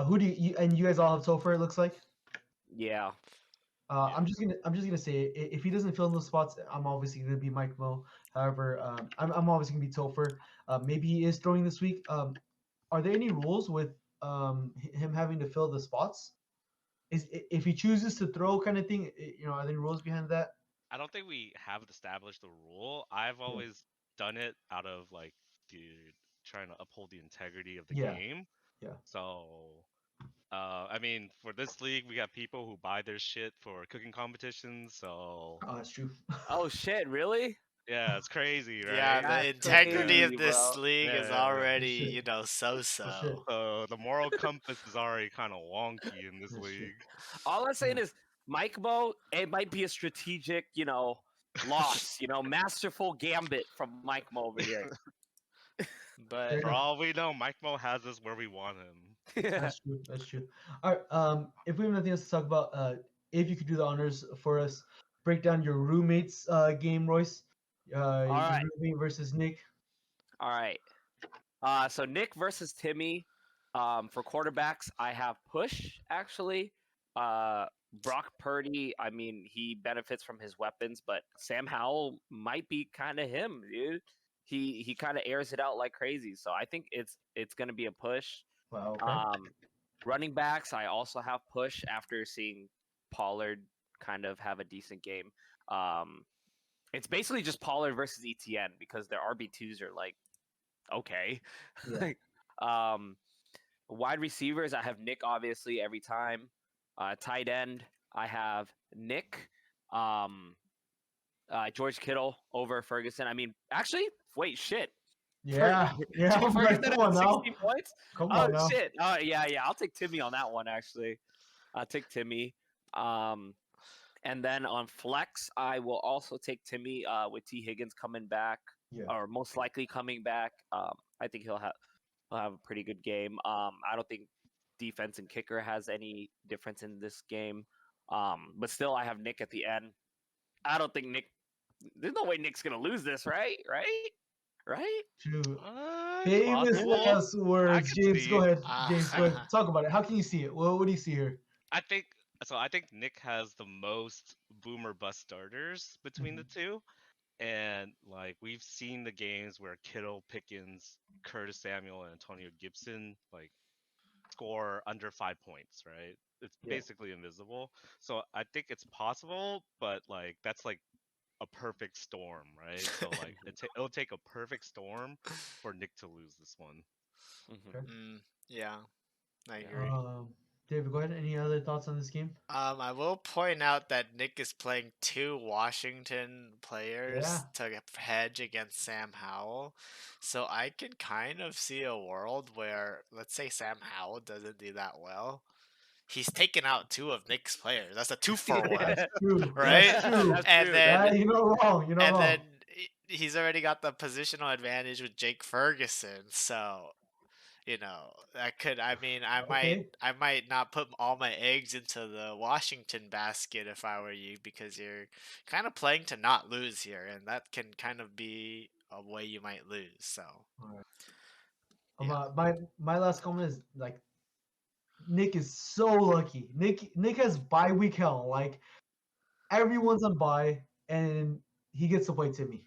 Who do and you guys all have Topher? It looks like. Yeah. Yeah. I'm just gonna say if he doesn't fill in those spots, I'm obviously gonna be Mike Mo. However, I'm obviously gonna be Topher. Maybe he is throwing this week. Are there any rules with him having to fill the spots? If he chooses to throw kind of thing, are there any rules behind that? I don't think we have established a rule. I've Yeah, always done it out of like, dude, trying to uphold the integrity of the yeah, game. yeah. So, I mean, for this league, we got people who buy their shit for cooking competitions. So, Oh, that's true. Oh shit! Really? yeah, it's crazy, Yeah, right? the That's integrity Yeah, of crazy, this bro. league is yeah. That's already, shit. That's shit. so-so. So the moral compass is already kind of wonky in this That's shit. league. All I'm Yeah. saying is, Mike Mo, it might be a strategic, loss, masterful gambit from Mike Mo over here. Fair But For enough. all we know, Mike Mo has us where we want him. That's true. That's true. All right. If we have nothing else to talk about, if you could do the honors for us, break down your roommates game, Royce. All Your right. roommate versus Nick. All right. So Nick versus Timmy. For quarterbacks, I have Push actually. Brock Purdy. I mean, he benefits from his weapons, but Sam Howell might be kind of him, dude. He kind of airs it out like crazy. So I think it's gonna be a push. Wow. Okay. Um, Running backs, I also have Push after seeing Pollard kind of have a decent game. Um, it's basically just Pollard versus ETN because their RB2s are like okay. Yeah. Like, um, wide receivers, I have Nick obviously every time. Tight end, I have Nick. Um, George Kittle over Ferguson. I mean, actually, wait, shit. Yeah. Yeah. I'm like, Ferguson come had on now. 16 points. Come Oh on now. shit. Yeah. I'll take Timmy on that one. Actually, I'll take Timmy. Um, and then on flex, I will also take Timmy with T Higgins coming back, Yeah. or most likely coming back. I think he'll have a pretty good game. I don't think defense and kicker has any difference in this game. But still, I have Nick at the end. I don't think Nick. There's no way Nick's gonna lose this, right? Right? Right? True. It's Famous possible. last I words. can James, go see. ahead. James, go ahead. Ah, Talk about it. How can you see it? What do you see here? I think so. I think Nick has the most boomer bust starters between the Mhm. two, and like we've seen the games where Kittle, Pickens, Curtis Samuel, and Antonio Gibson like score under 5 points, right? It's Yeah. basically invisible. So I think it's possible, but like that's like a perfect storm, right? So like it'll take a perfect storm for Nick to lose this one. Mm-hmm. Okay. yeah, I Yeah. agree. David, go ahead. Any other thoughts on this game? I will point out that Nick is playing two Washington Yeah. players to hedge against Sam Howell. So I can kind of see a world where, let's say Sam Howell doesn't do that well. He's taken out two of Nick's players. That's a two for one, That's true. That's right? true. That's And true. then You're not wrong. You're not and wrong. then he's already got the positional advantage with Jake Ferguson. So that could, I mean, Okay. I might not put all my eggs into the Washington basket if I were you, because you're kind of playing to not lose here, and that can kind of be a way you might lose. So All right. yeah. My last comment is like Nick is so lucky. Nick has bye week hell. Like everyone's on bye, and he gets to play Timmy.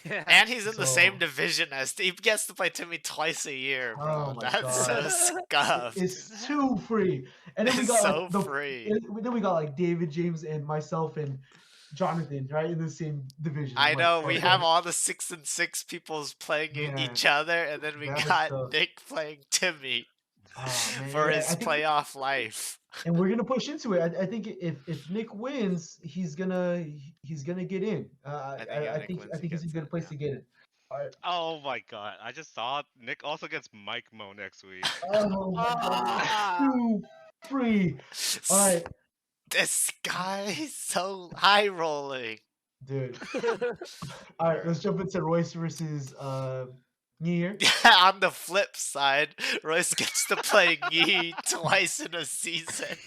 Yeah. And he's in the same So, division as he gets to play Timmy twice a year, oh bro. my That's so god, scuffed. it's too free. And then we It's got like so free. then we got like David, James, and myself and Jonathan, right in the same division. I'm I like, know oh we have all the 6-6 peoples playing man, each other, and then we that is got tough. Nick playing Timmy Oh man, for yeah, his I think, playoff life. and we're gonna push into it. I think if Nick wins, he's gonna get in. I think if I Nick think wins, he he's in a gets good it. place Yeah. to get in. All right. Oh my god! I just saw Nick also gets Mike Mo next week. Oh my god, it's Ah! too free. All right, This guy is so high rolling. dude. All right, let's jump into Royce versus Nier. On the flip side, Royce gets to play Yi twice in a season.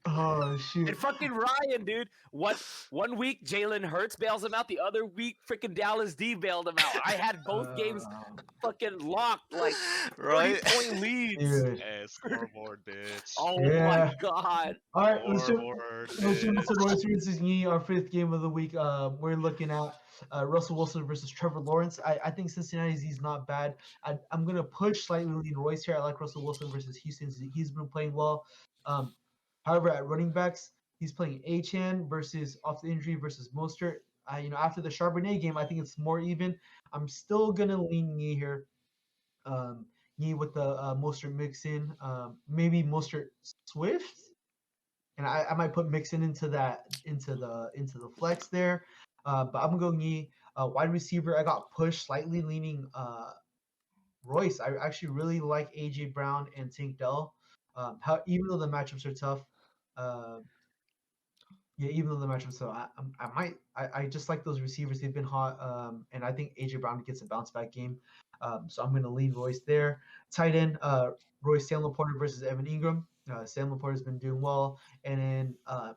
Oh And shoot. fucking Ryan, dude. One week Jalen Hurts bails him out. The other week, freaking Dallas D bailed him out. I had both games Uh, fucking locked, like Roy, 30-point leads. dude. Hey, scoreboard, bitch. Oh my Yeah. god. All right, Scoreboard, let's jump into bitch. Royce versus Yi, our fifth game of the week. We're looking at Russell Wilson versus Trevor Lawrence. I think Cincinnati's he's not bad. I'm gonna push slightly lean Royce here. I like Russell Wilson versus Houston. He's been playing well. Um, However, at running backs, he's playing Achan versus off the injury versus Mostert. After the Charbonnet game, I think it's more even. I'm still gonna lean Yi here. Yi with the Mostert Mixon, maybe Mostert Swift, and I might put Mixon into the flex there. But I'm gonna go Yi. Wide receiver, I got pushed slightly leaning Royce. I actually really like AJ Brown and Tank Dell. Even though the matchups are tough, uh, yeah, even though the matchups, so I just like those receivers. They've been hot, and I think AJ Brown gets a bounce back game. So I'm going to lean Royce there. Tight end, Royce Sam Laporta versus Evan Ingram. Sam Laporta's been doing well, and then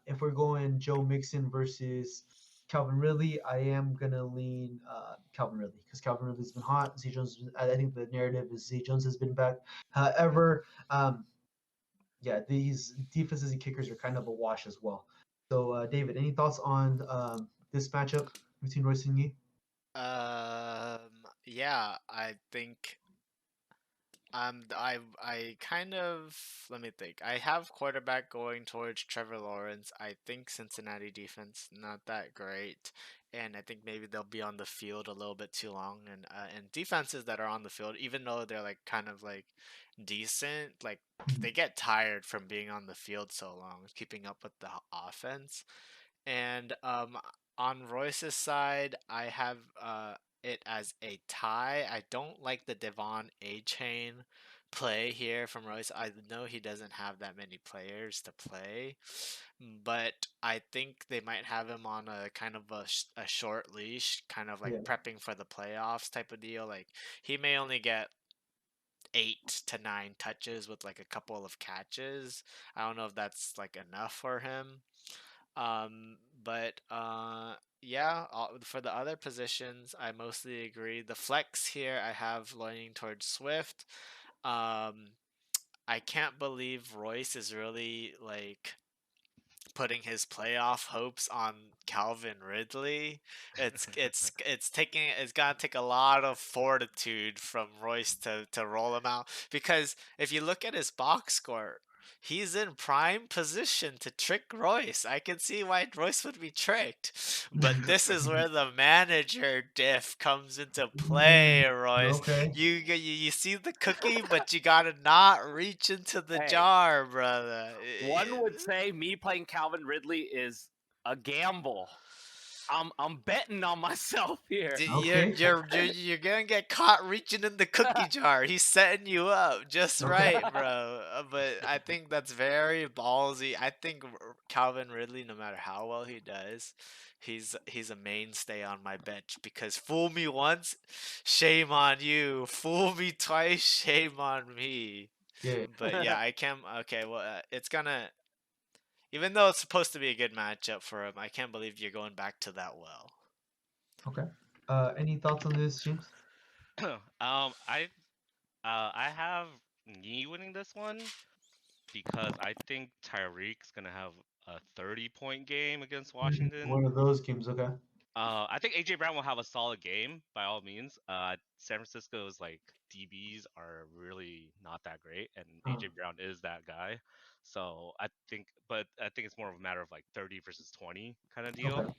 if we're going Joe Mixon versus Calvin Ridley, I am gonna lean Calvin Ridley because Calvin Ridley's been hot. Z Jones, I think the narrative is Z Jones has been back. However, yeah, these defenses and kickers are kind of a wash as well. So, David, any thoughts on this matchup between Royce and Yi? yeah, I think I kind of, let me think. I have quarterback going towards Trevor Lawrence. I think Cincinnati defense not that great, and I think maybe they'll be on the field a little bit too long. And defenses that are on the field, even though they're like kind of like decent, like they get tired from being on the field so long, keeping up with the offense. And on Royce's side, I have it as a tie. I don't like the Devon A chain play here from Royce. I know he doesn't have that many players to play, but I think they might have him on a kind of a short leash, kind of like Yeah. prepping for the playoffs type of deal. Like he may only get 8 to 9 touches with like a couple of catches. I don't know if that's like enough for him. But yeah, for the other positions, I mostly agree. The flex here, I have leaning towards Swift. Um, I can't believe Royce is really like putting his playoff hopes on Calvin Ridley. It's gonna take a lot of fortitude from Royce to roll him out, because if you look at his box score, he's in prime position to trick Royce. I can see why Royce would be tricked. But this is where the manager diff comes into play, Royce. Okay. You see the cookie, but you gotta not reach into the Hey, jar, brother. one would say me playing Calvin Ridley is a gamble. I'm betting on myself here. Okay. You're gonna get caught reaching in the cookie jar. He's setting you up just Okay. right, bro. But I think that's very ballsy. I think Calvin Ridley, no matter how well he does, he's a mainstay on my bench, because fool me once, shame on you. Fool me twice, shame on me. Yeah. But yeah, I can. Okay, well, it's gonna. Even though it's supposed to be a good matchup for him, I can't believe you're going back to that well. Okay. Any thoughts on this, James? I have me winning this one because I think Tyreek's gonna have a 30-point game against Washington. One of those games. Okay. I think AJ Brown will have a solid game by all means. San Francisco's like DBs are really not that great, and Uh, AJ Brown is that guy. So I think it's more of a matter of like 30 versus 20 kind of deal. okay.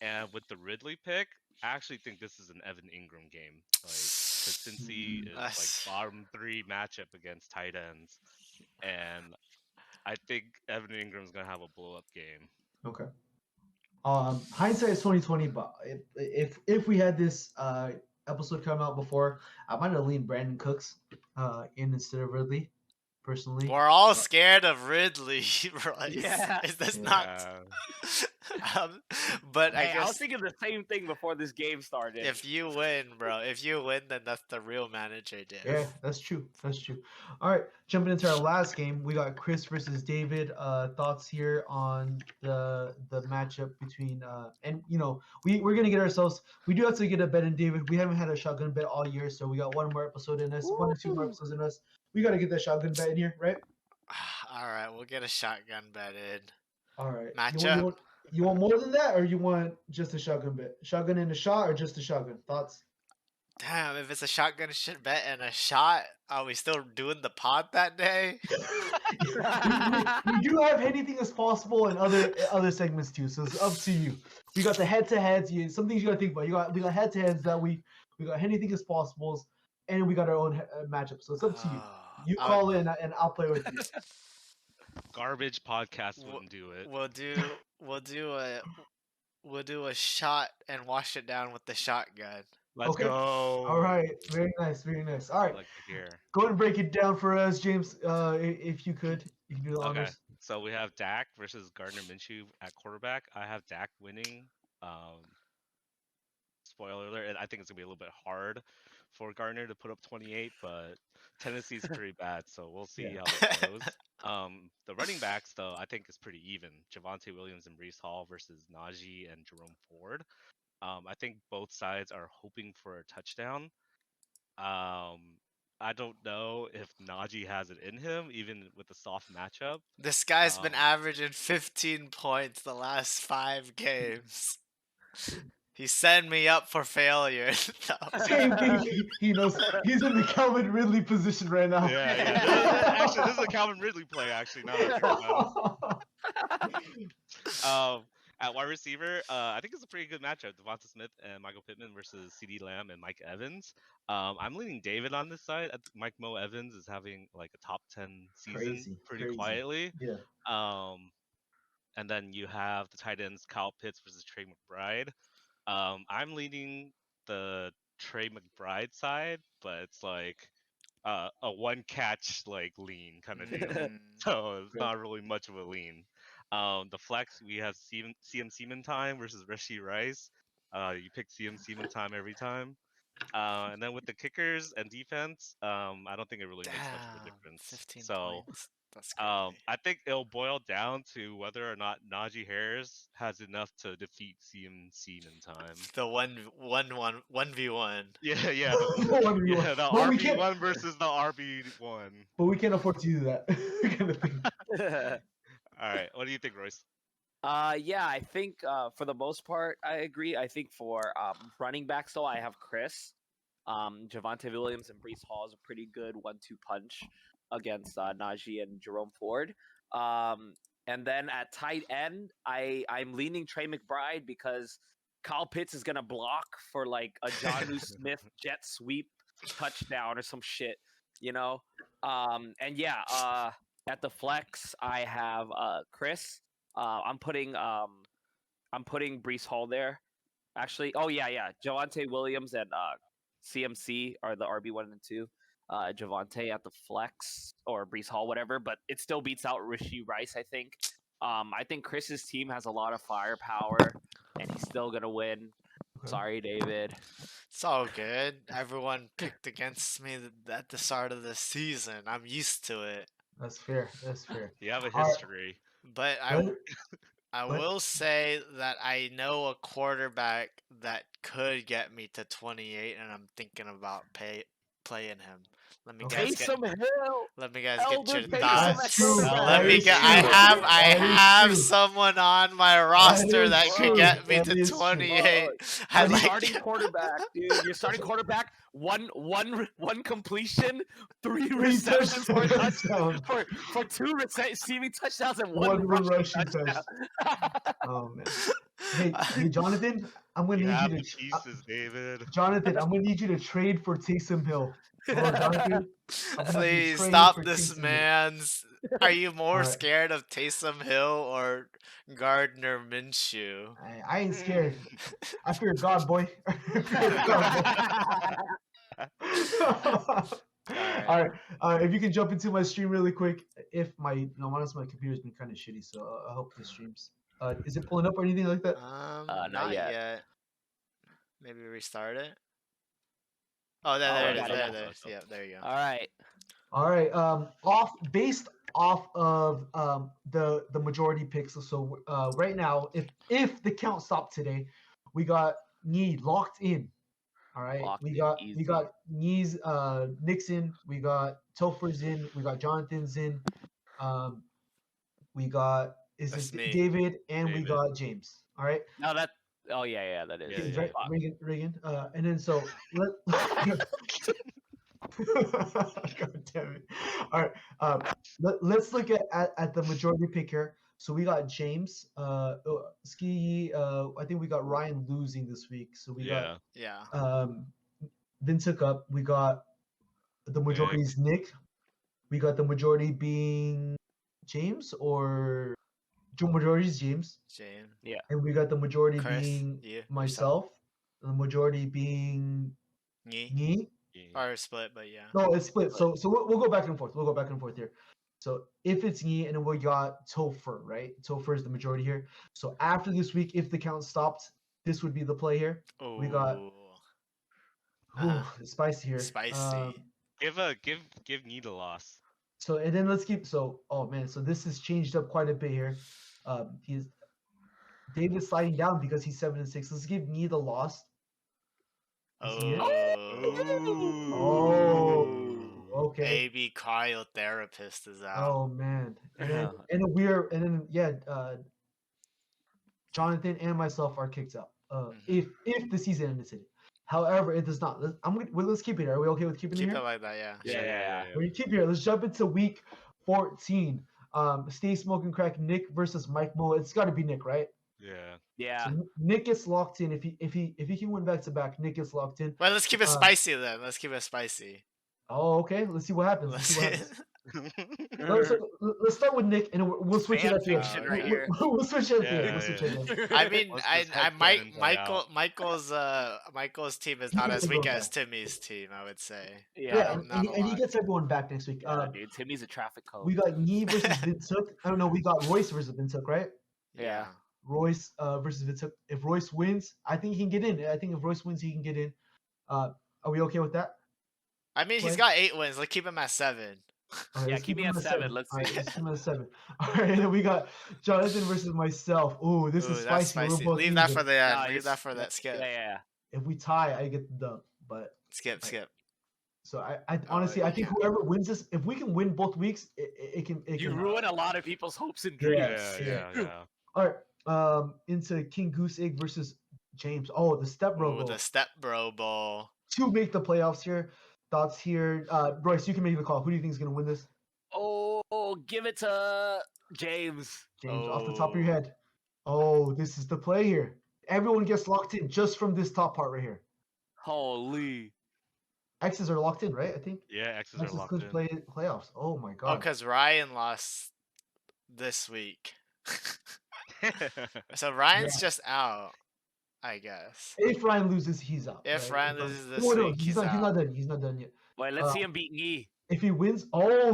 And with the Ridley pick, I actually think this is an Evan Ingram game. Like, because Cincy Mm, is like That's bottom three matchup against tight ends, and I think Evan Ingram's gonna have a blow up game. okay. Hindsight is 2020, but if we had this episode come out before, I might have leaned Brandon Cooks in instead of Ridley, personally. we're all scared of Ridley, Royce. Yeah. Is this Yeah. not? Yeah. um, but I Hey, I was guess thinking the same thing before this game started. if you win, bro, if you win, then that's the real manager Yeah, diff. that's true. That's true. All right, jumping into our last game, we got Chris versus David. Thoughts here on the matchup between and we're gonna get ourselves. We do have to get a bet in David. We haven't had a shotgun bet all year, so we got one more episode in us, 1 or 2 more Woo! episodes in us. We gotta get that shotgun bet in here, right? All right, we'll get a shotgun bet in. All right. You want you Matchup. want you want more than that, or you want just a shotgun bet? Shotgun and a shot, or just a shotgun? Thoughts? Damn, if it's a shotgun bet and a shot, are we still doing the pod that day? we do have anything as possible in other segments too, so it's up to you. We got the head to heads. Some things you gotta think about. We got head to heads that week. We got anything as possible, and we got our own matchup. So it's up to you. You I would, call in, and I'll play with you. Garbage podcast we'll, wouldn't do it. we'll do we'll do a we'll do a shot and wash it down with the shotgun. Let's Okay. go. All right. Very nice. Very nice. All I right. like to hear. Go ahead and break it down for us, James. If you could, you can do the Okay. honors. So we have Dak versus Gardner Minshew at quarterback. I have Dak winning. Spoiler alert, I think it's gonna be a little bit hard for Gardner to put up 28, but Tennessee's pretty bad, so we'll see Yeah. how that goes. The running backs, though, I think is pretty even. Javonte Williams and Brees Hall versus Najee and Jerome Ford. I think both sides are hoping for a touchdown. I don't know if Najee has it in him, even with the soft matchup. This guy's been Um, averaging 15 points the last 5 games. He's setting me up for failure. No. Same thing. He knows he's in the Calvin Ridley position right now. yeah. Actually, this is a Calvin Ridley play. Actually, now that I think about it. At wide receiver, I think it's a pretty good matchup. Devonta Smith and Michael Pittman versus C.D. Lamb and Mike Evans. I'm leaning David on this side. Mike Mo Evans is having like a top 10 season pretty Crazy. quietly. Yeah. And then you have the tight ends Kyle Pitts versus Trey McBride. I'm leaning the Trey McBride side, but it's like a one catch like lean kind of deal. Mm, So it's Okay. not really much of a lean. The flex we have CM Seaman time versus Rishi Rice. You pick CM Seaman time every time. And then with the kickers and defense, I don't think it really makes much of a Damn, difference. 15 So points. That's crazy. I think it'll boil down to whether or not Najee Harris has enough to defeat CMC in time. The 1v1. Yeah, yeah, the One v one. yeah, the But we RB can't. one versus the RB one. But we can't afford to do that. kind of thing. All right, what do you think, Royce? Yeah, I think for the most part, I agree. I think for running backs, though, I have Chris. Javante Williams and Brees Hall is a pretty good 1-2 punch against Najee and Jerome Ford. And then at tight end, I'm leaning Trey McBride because Kyle Pitts is gonna block for like a Jonnu Smith jet sweep touchdown or some shit, you know. And yeah, at the flex, I have Chris. I'm putting Brees Hall there. Actually, oh yeah. Javante Williams and CMC are the RB1 and 2. Javante at the flex or Brees Hall, whatever, but it still beats out Rishi Rice, I think. I think Chris's team has a lot of firepower, and he's still gonna win. Okay. Sorry, David. It's all good. Everyone picked against me at the start of the season. I'm used to it. That's fair. That's fair. You have a All right. history. But Let- I What? will say that I know a quarterback that could get me to 28, and I'm thinking about playing him. Let me Okay. guys get. Taysom Hill. Let me guys Elder get your Taysom thoughts. That's true. Let That me is get. true. I have That is true. someone on my roster is that could true. get me That to is true. 28. I Your But he- starting quarterback, dude. Your starting quarterback. One completion, 3 receptions for a touchdown. For 2 receiving touchdowns and one One rushing rushing touchdown. Oh man. Hey, Jonathan, I'm gonna You need have you the to. pieces, David. Jonathan, I'm gonna need you to trade for Taysom Hill. Come on, Jonathan. I'm gonna have you Please trade stop for this, Taysom Hill. man's. Are you more Alright. scared of Taysom Hill or Gardner Minshew? I ain't scared. I fear God, boy. I fear God, boy. All right. If you can jump into my stream really quick. If honestly, my computer's been kind of shitty, so I hope this streams. Is it pulling up or anything like that? Not yet. yet. Maybe restart it. Oh, Oh, there I it is. got it. There it is. Yeah, there you go. All right. All right. Based off of the majority picks. So right now, if the count stopped today, we got Need locked in. All right. Locked we in, got easy. Nee's Nixon. We got Topher's in. We got Jonathan's in. We got That's me. David, and we David. got James. All right. No, that. Oh yeah, that is. Yeah, James, yeah. right? Reagan. And then so let. God damn it. All right. Let's look at the majority pick here. So we got James, Ski. I think we got Ryan losing this week. So we Yeah. Yeah. Vince took up. We got the majority is Nick. We got the majority being James, or majority is James. James. Yeah. And we got the majority Chris, being you, myself. And the majority being Me. me. Or split, but yeah. No, it's split. So we'll go back and forth. We'll go back and forth here. So if it's me, and then we got Topher, right? Topher is the majority here. So after this week, if the count stopped, this would be the play here. Ooh. We got it's spicy here. Spicy. Give Need a loss. So and then let's keep. So oh man, so this has changed up quite a bit here. He's David's sliding down because he's 7-6. Let's give Need a loss. Oh, okay. AB cryotherapist is out. Oh man, and then Jonathan and myself are kicked out. If the season ended today. However, it does not. Let's keep it here. Are we okay with keeping Keep it it here? like that, yeah. Yeah. We keep it here. Let's jump into week 14. Stay smoking crack. Nick versus Mike Mo. It's got to be Nick, right? Yeah. So Nick gets locked in. If he can win back to back, Nick gets locked in. Well, let's keep it spicy then. Let's keep it spicy. Oh, okay. Let's see what happens. Let's start with Nick, and we'll switch it Fan at the fiction end. right here. We'll switch it at the end. Yeah, We'll switch it at the end. I mean, Once this I head Mike, cannons are Michael's team is not as weak as Timmy's team, I would say. Yeah, Not a and he lot. gets everyone back next week. Dude, Timmy's a traffic cone. We got Yi versus Vintuk. I don't know. We got Royce versus Vintuk, right? Yeah. Royce versus Vintuk. If Royce wins, I think he can get in. I think if Royce wins, he can get in. Are we okay with that? I mean, he's Play? got 8 wins. Let's keep him at 7. All right, Yeah, let's keep keep me him at at 7. 7. Let's All right, see. let's keep him at 7. All right, and then we got Jonathan versus myself. Ooh, this is Ooh, that's spicy. We're spicy. both Leave that for even. the end. No, Leave that for yeah, that skip. yeah. If we tie, I get the dub. But Skip, Right. skip. so I Oh, honestly, I you think can't. whoever wins this, if we can win both weeks, it can. You Can, ruin a lot of people's hopes and Yeah, dreams. yeah. All right. Into King Goose Egg versus James. Oh, the Step Bro Ooh, Bowl the Step Bro Bowl. to make the playoffs here. Thoughts here, Royce? You can make the call. Who do you think is going to win this? Oh, give it to James. James, off the top of your Oh. head. Oh, this is the play here. Everyone gets locked in just from this top part right here. Holy. X's are locked in, right? I think. Yeah, X's are X's locked clinch in. playoffs. Oh my Oh, god. because Ryan lost this week. So Ryan's just out, I guess. If Ryan loses, he's out. If right? Ryan loses this no, week, he's he's not. He's not out. done. He's not done yet. Wait, let's see him beat Yi. If he wins,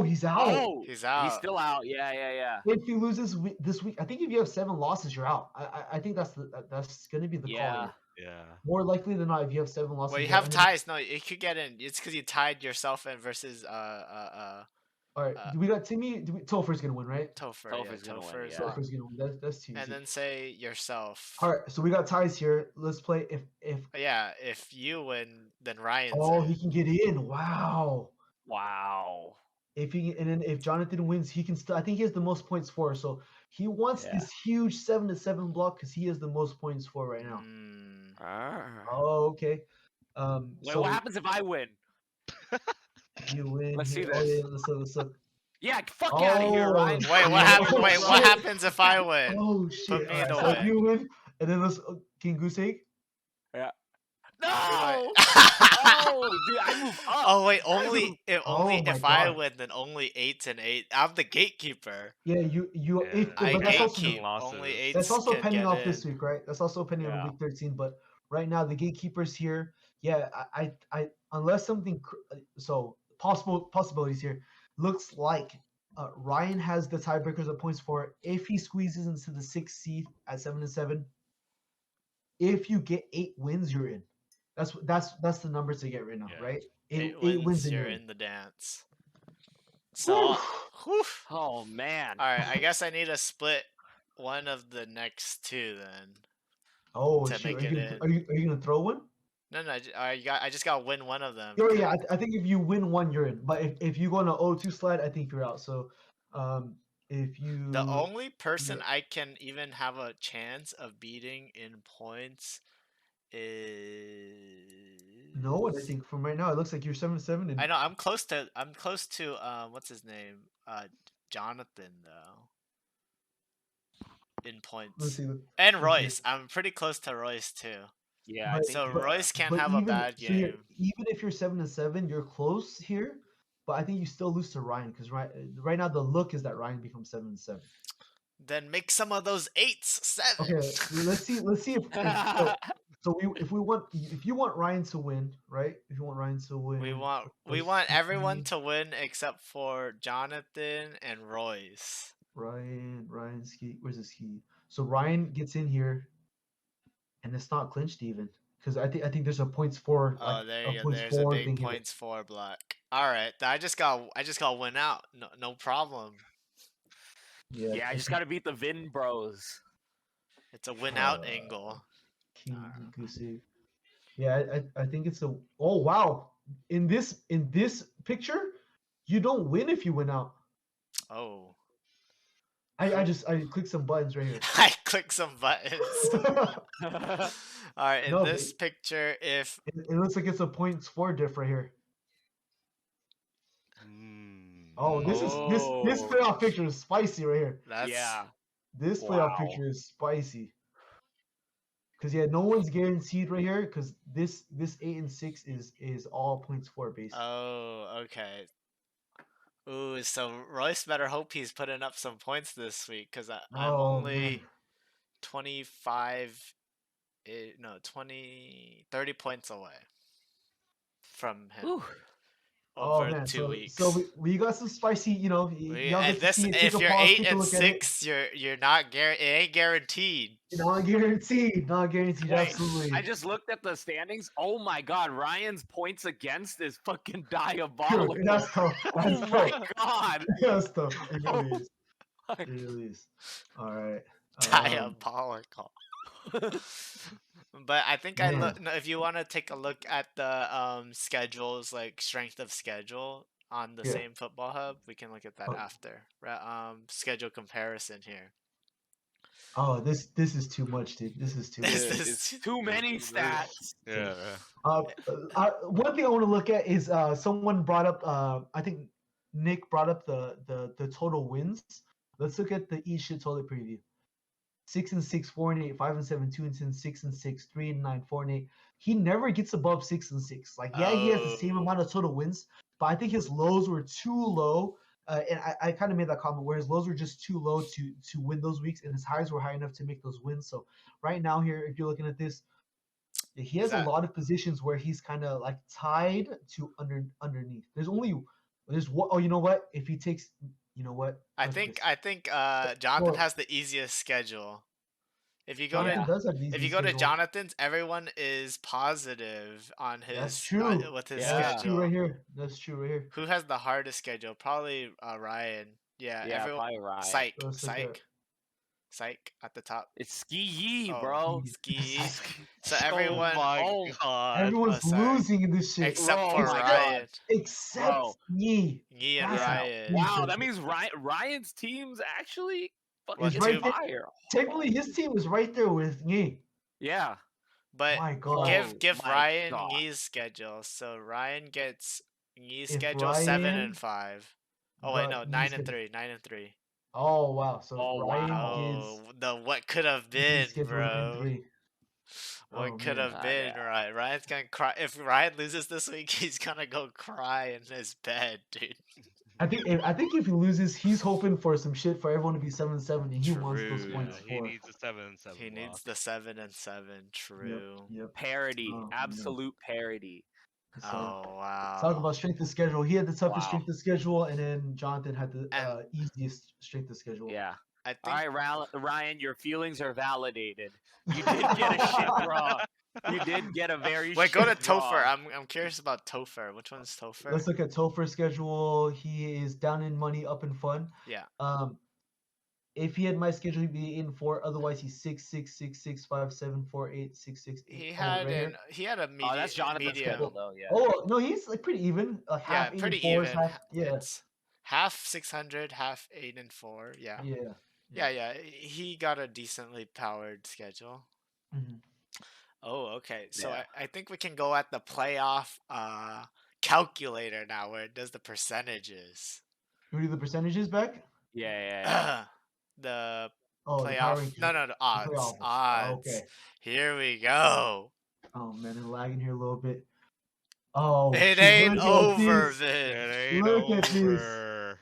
he's out. Oh, He's out. He's still out. Yeah. If he loses this week, I think if you have 7 losses, you're out. I think that's going to be the call. Yeah. Here. Yeah. More likely than not, if you have 7 losses. Well, you you're have out. ties. No, it could get in. It's because you tied yourself in versus All right, we got Timmy. Topher's gonna win, right? Topher. Topher's gonna win, Topher's yeah. locked. Topher's gonna win. That's too easy. And then say yourself. All right, so we got ties here. Let's play. If Yeah, if you win, then Ryan's in. he can get in. Wow. Wow. If Jonathan wins, he can still. I think he has the most points for. So he wants Yeah. this huge 7-7 block because he has the most points for right now. Oh, okay. Wait, so what happens if I win? you win. Let's see here. Oh this. yeah, let's look. Yeah, fuck out of here, Ryan. Wait, what happened? Wait, what happens if I win? Oh shit! Put me in the So if way. you win, and then let's King Goose Egg. No! Oh, dude, I move up. Oh wait, Oh my if I God. win, then only 8s and 8. I'm the gatekeeper. Yeah, you. Yeah, I But that's also gatekeep. losses. Only 8s. That's also can pending get off in. this week, right? That's also pending on Yeah. week 13. But right now, the gatekeepers here. Yeah, I unless something. So possibilities here. Looks like Ryan has the tiebreakers of points for if he squeezes into the 6th seed at 7-7. If you get 8 wins, you're in. That's the numbers to get right now, Yeah. right? 8 wins wins, and you're you're in the dance. So, whew. Oh, man. All right, I guess I need to split one of the next 2 then. Oh To shit! make it in. Are you gonna throw one? No, I just got to win one of them. Oh yeah, I think if you win one, you're in. But if you go on an 0-2 slide, I think you're out. So, if you The only person I can even have a chance of beating in points is no one, I think from right now, it looks like you're 7-7. And I know I'm close to what's his name? Jonathan though. In let's points. see. And Okay. Royce. I'm pretty close to Royce too. Yeah, I But- think So you're- Royce can't but have a even- bad so you're- game. even if you're 7-7, you're close here. But I think you still lose to Ryan because right now the look is that Ryan becomes 7-7. Then make some of those 8s 7. Okay, let's see if you want Ryan to win, right? If you want Ryan to win, we want everyone to win except for Jonathan and Royce. Ryan ski. Where's his ski? So Ryan gets in here, and it's not clinched even because I think there's a points for. Oh, there you go. points There's a for big thing here. points for block. All right, I just got win out. No problem. Yeah, I just got to beat the Vin bros. It's a win out angle. King Goosey. Yeah, I think it's a. Oh wow! In this picture, you don't win if you win out. Oh. I clicked some buttons right here. I click some buttons. All right, in No, this picture, if It looks like it's a points for diff right here. Oh, this Oh. playoff picture is spicy right here. that's Yeah. This playoff Wow. picture is spicy. Cause yeah, no one's guaranteed right here. Cause this 8 and 6 is all points for base. Oh, okay. Ooh, so Royce better hope he's putting up some points this week because I'm Oh, only man. 25, 30 points away from him. Whew. Oh over man, 2 weeks. so we got some spicy. You know, y'all And get to this, see it. Take if a you're pause, eight take a and look at it. six, you're not it ain't guaranteed. Not guaranteed. Not guaranteed. Wait, Absolutely. I just looked at the standings. Oh my god, Ryan's points against is fucking Dude, diabolical. that's tough. That's Oh my tough. god. That's tough. It Oh really is. my- It really is. All right. Diabolical. But I think I Man. look. No, if you want to take a look at the schedules, like strength of schedule on the Yeah. same football hub, we can look at that Oh. after. Schedule comparison here. Oh, this is too much, dude. This is too much. This Dude, is it's too many stats. Yeah. One thing I want to look at is someone brought up. I think Nick brought up the total wins. Let's look at the Eat Shit Toilet preview. 6-6, 4-8, 5-7, 2-10, 6-6, 3-9, 4-8. He never gets above 6-6. Like, yeah, he has the same Oh. amount of total wins, but I think his lows were too low. And I kind of made that comment where his lows were just too low to win those weeks, and his highs were high enough to make those wins. So right now here, if you're looking at this, he has a that- lot of positions where he's kind of like tied to underneath. There's what? Oh, you know what? If he takes, you know what? I Look at think this. I think Jonathan Well- has the easiest schedule. If you go Jonathan to does have the if you easiest go to schedule. Jonathan's, everyone is positive on his That's true. with his Yeah. That's true schedule. right here. That's true right here. Who has the hardest schedule? Probably Ryan. Yeah, Yeah, everyone. probably Ryan. Psych, Let's look at- psych at the top. It's ski yee, Oh, bro. Ski. So Oh everyone, Oh my oh, god. Everyone's sorry. losing in this shit. except Oh for my Ryan, Except Bro. me. Yi and That's how- Ryan. wow, that means Ryan's team's actually fucking What, right there. fire. Technically, his team is right there with me. Yeah. But My God. give my Ryan God. Yi's schedule. So Ryan gets Yi's If schedule 7 Ryan and 5. Oh wait, no, got 9 Yi's and schedule- 3, 9 and 3. Oh wow. So Oh, Ryan wow. Oh, gets the what could have Yi's been, schedule bro. 9-3. What Oh, could man. have been, yeah. right? Ryan's gonna cry. If Ryan loses this week, he's gonna go cry in his bed, dude. I think if he loses, he's hoping for some shit for everyone to be 7-7, and he wants those True. points Yeah, he for. needs a 7-7 He block. needs the 7 and 7. True. Yep. Parody. Oh, man. Absolute parody. So, Oh wow. talk about strength of schedule. He had the toughest Wow. strength of schedule, and then Jonathan had the And- easiest strength of schedule. Yeah. I think All right, Ryan, your feelings are validated. You did get a shit draw. You did get a very Wait, go to shit draw. Topher. I'm curious about Topher. Which one's Topher? Let's look at Topher's schedule. He is down in money, up in fun. Yeah. If he had my schedule, he'd be 8-4. Otherwise, he's 6-6, 6-6, 5-7, 4-8, 6-6, 8. He had right here. he had a medium. Oh, that's Jonathan's medium. schedule, though. Yeah. Oh no, he's like pretty even. Like Yeah, half pretty 8-4, even. half, yeah, It's half 600, half 8 and 4. Yeah. yeah. Yeah. He got a decently powered schedule. Mhm. Oh, okay. So Yeah. I think we can go at the playoff calculator now, where it does the percentages. Can we do the percentages back? Yeah. The Oh, the power playoff. rankings. No, odds. playoffs. Odds. Okay. Here we go. Oh man, it's lagging here a little bit. Oh, It shit, ain't look at over, this. Vin. It ain't Look at this. over.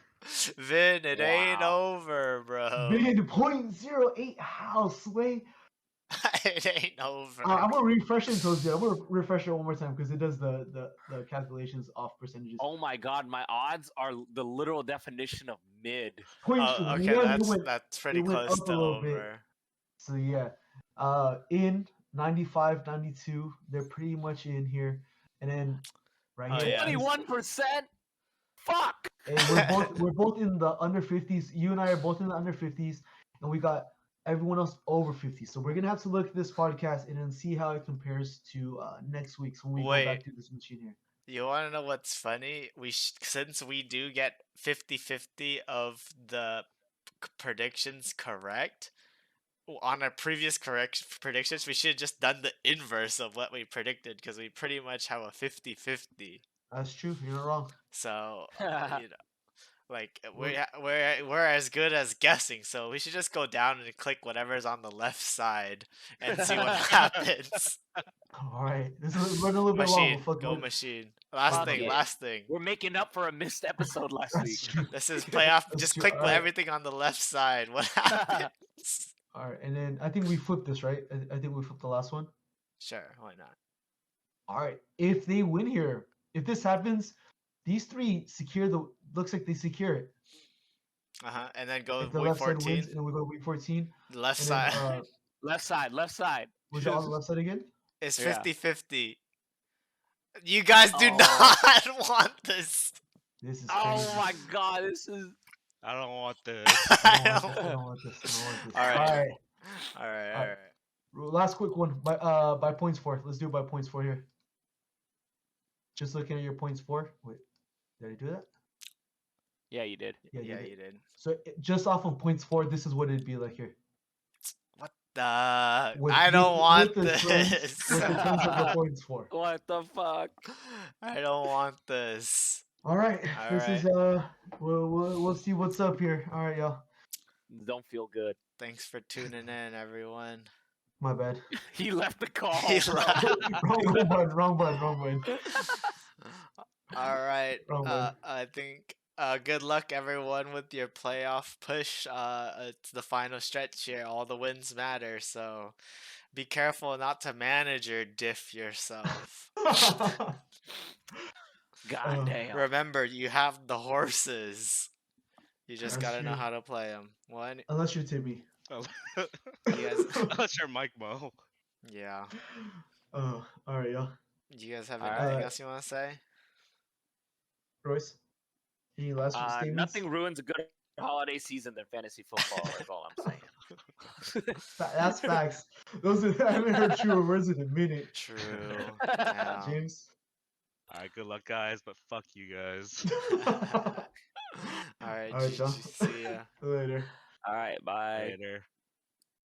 Vin, it ain't Wow. over, bro. Bid 0.08 house way. It ain't over. I'm gonna refresh it until it's good. I'm gonna refresh it one more time because it does the calculations off percentages. Oh my god, my odds are the literal definition of mid. Point Oh, okay, one, that's pretty it went close up to a little bit. over. So yeah, in 95, 92, they're pretty much in here, and then right Oh, here, yeah. 21%? Fuck! and we're both in the under 50s. You and I are both in the under 50s, and we got everyone else over 50. So we're gonna have to look at this podcast and then see how it compares to next week's when we go back Wait. to this machine here. You want to know what's funny? Since we do get 50-50 of the predictions correct on our previous predictions, we should have just done the inverse of what we predicted because we pretty much have a 50-50. That's true. You're not wrong. So like we're as good as guessing. So we should just go down and click whatever's on the left side and see what happens. All right, this is running a little bit long. Machine, But fuck go it. machine. Last Fuck thing, it. last thing. We're making up for a missed episode last That's week. true. This is playoff. That's Just true. click Alright. everything on the left side. What happens? All right, and then I think we flipped this, right? I think we flipped the last one. Sure, why not? All right, if they win here, if this happens, these three secure the. Looks like they secure it. And then go If the week left side 14. wins, and then we go to week 14, Left and then side. Left side, left side. was it on the left side again? It's Yeah. 50-50. You guys do Oh. not want this. This is Oh crazy. my god, this is. I don't want this. I don't want this. I don't want this. I don't want this. All right. All right. All right. All right. Last quick one by points for. Let's do it by points for here. Just looking at your points for. Wait, did I do that? Yeah, you did. Yeah, Yeah, did. you did. So just off of points for, this is what it'd be like here. What the? With- I don't with- want with the terms- this. With the terms of the points for. What the fuck? I don't want this. All right. All This is we'll see what's up here. All right, y'all. Don't feel good. Thanks for tuning in, everyone. My bad. He left the call. He bro. left. wrong button. All right. Wrong one. I think good luck everyone with your playoff push. It's the final stretch here. All the wins matter, so be careful not to manager diff yourself. God damn. Remember, you have the horses. You just That's gotta know true. how to play them. One, Unless you're Timmy. you guys. Unless you're Mike Mo. Yeah. All right, y'all. Do you guys have All anything right. else you want to say? Royce, any last statements? Nothing ruins a good holiday season than fantasy football. Is all I'm saying. That's facts. Those are, I haven't heard truer words in a minute. True. Yeah. James. All right, good luck, guys. But fuck you guys. All right, All right, John. see ya. Later. All right, bye. Later.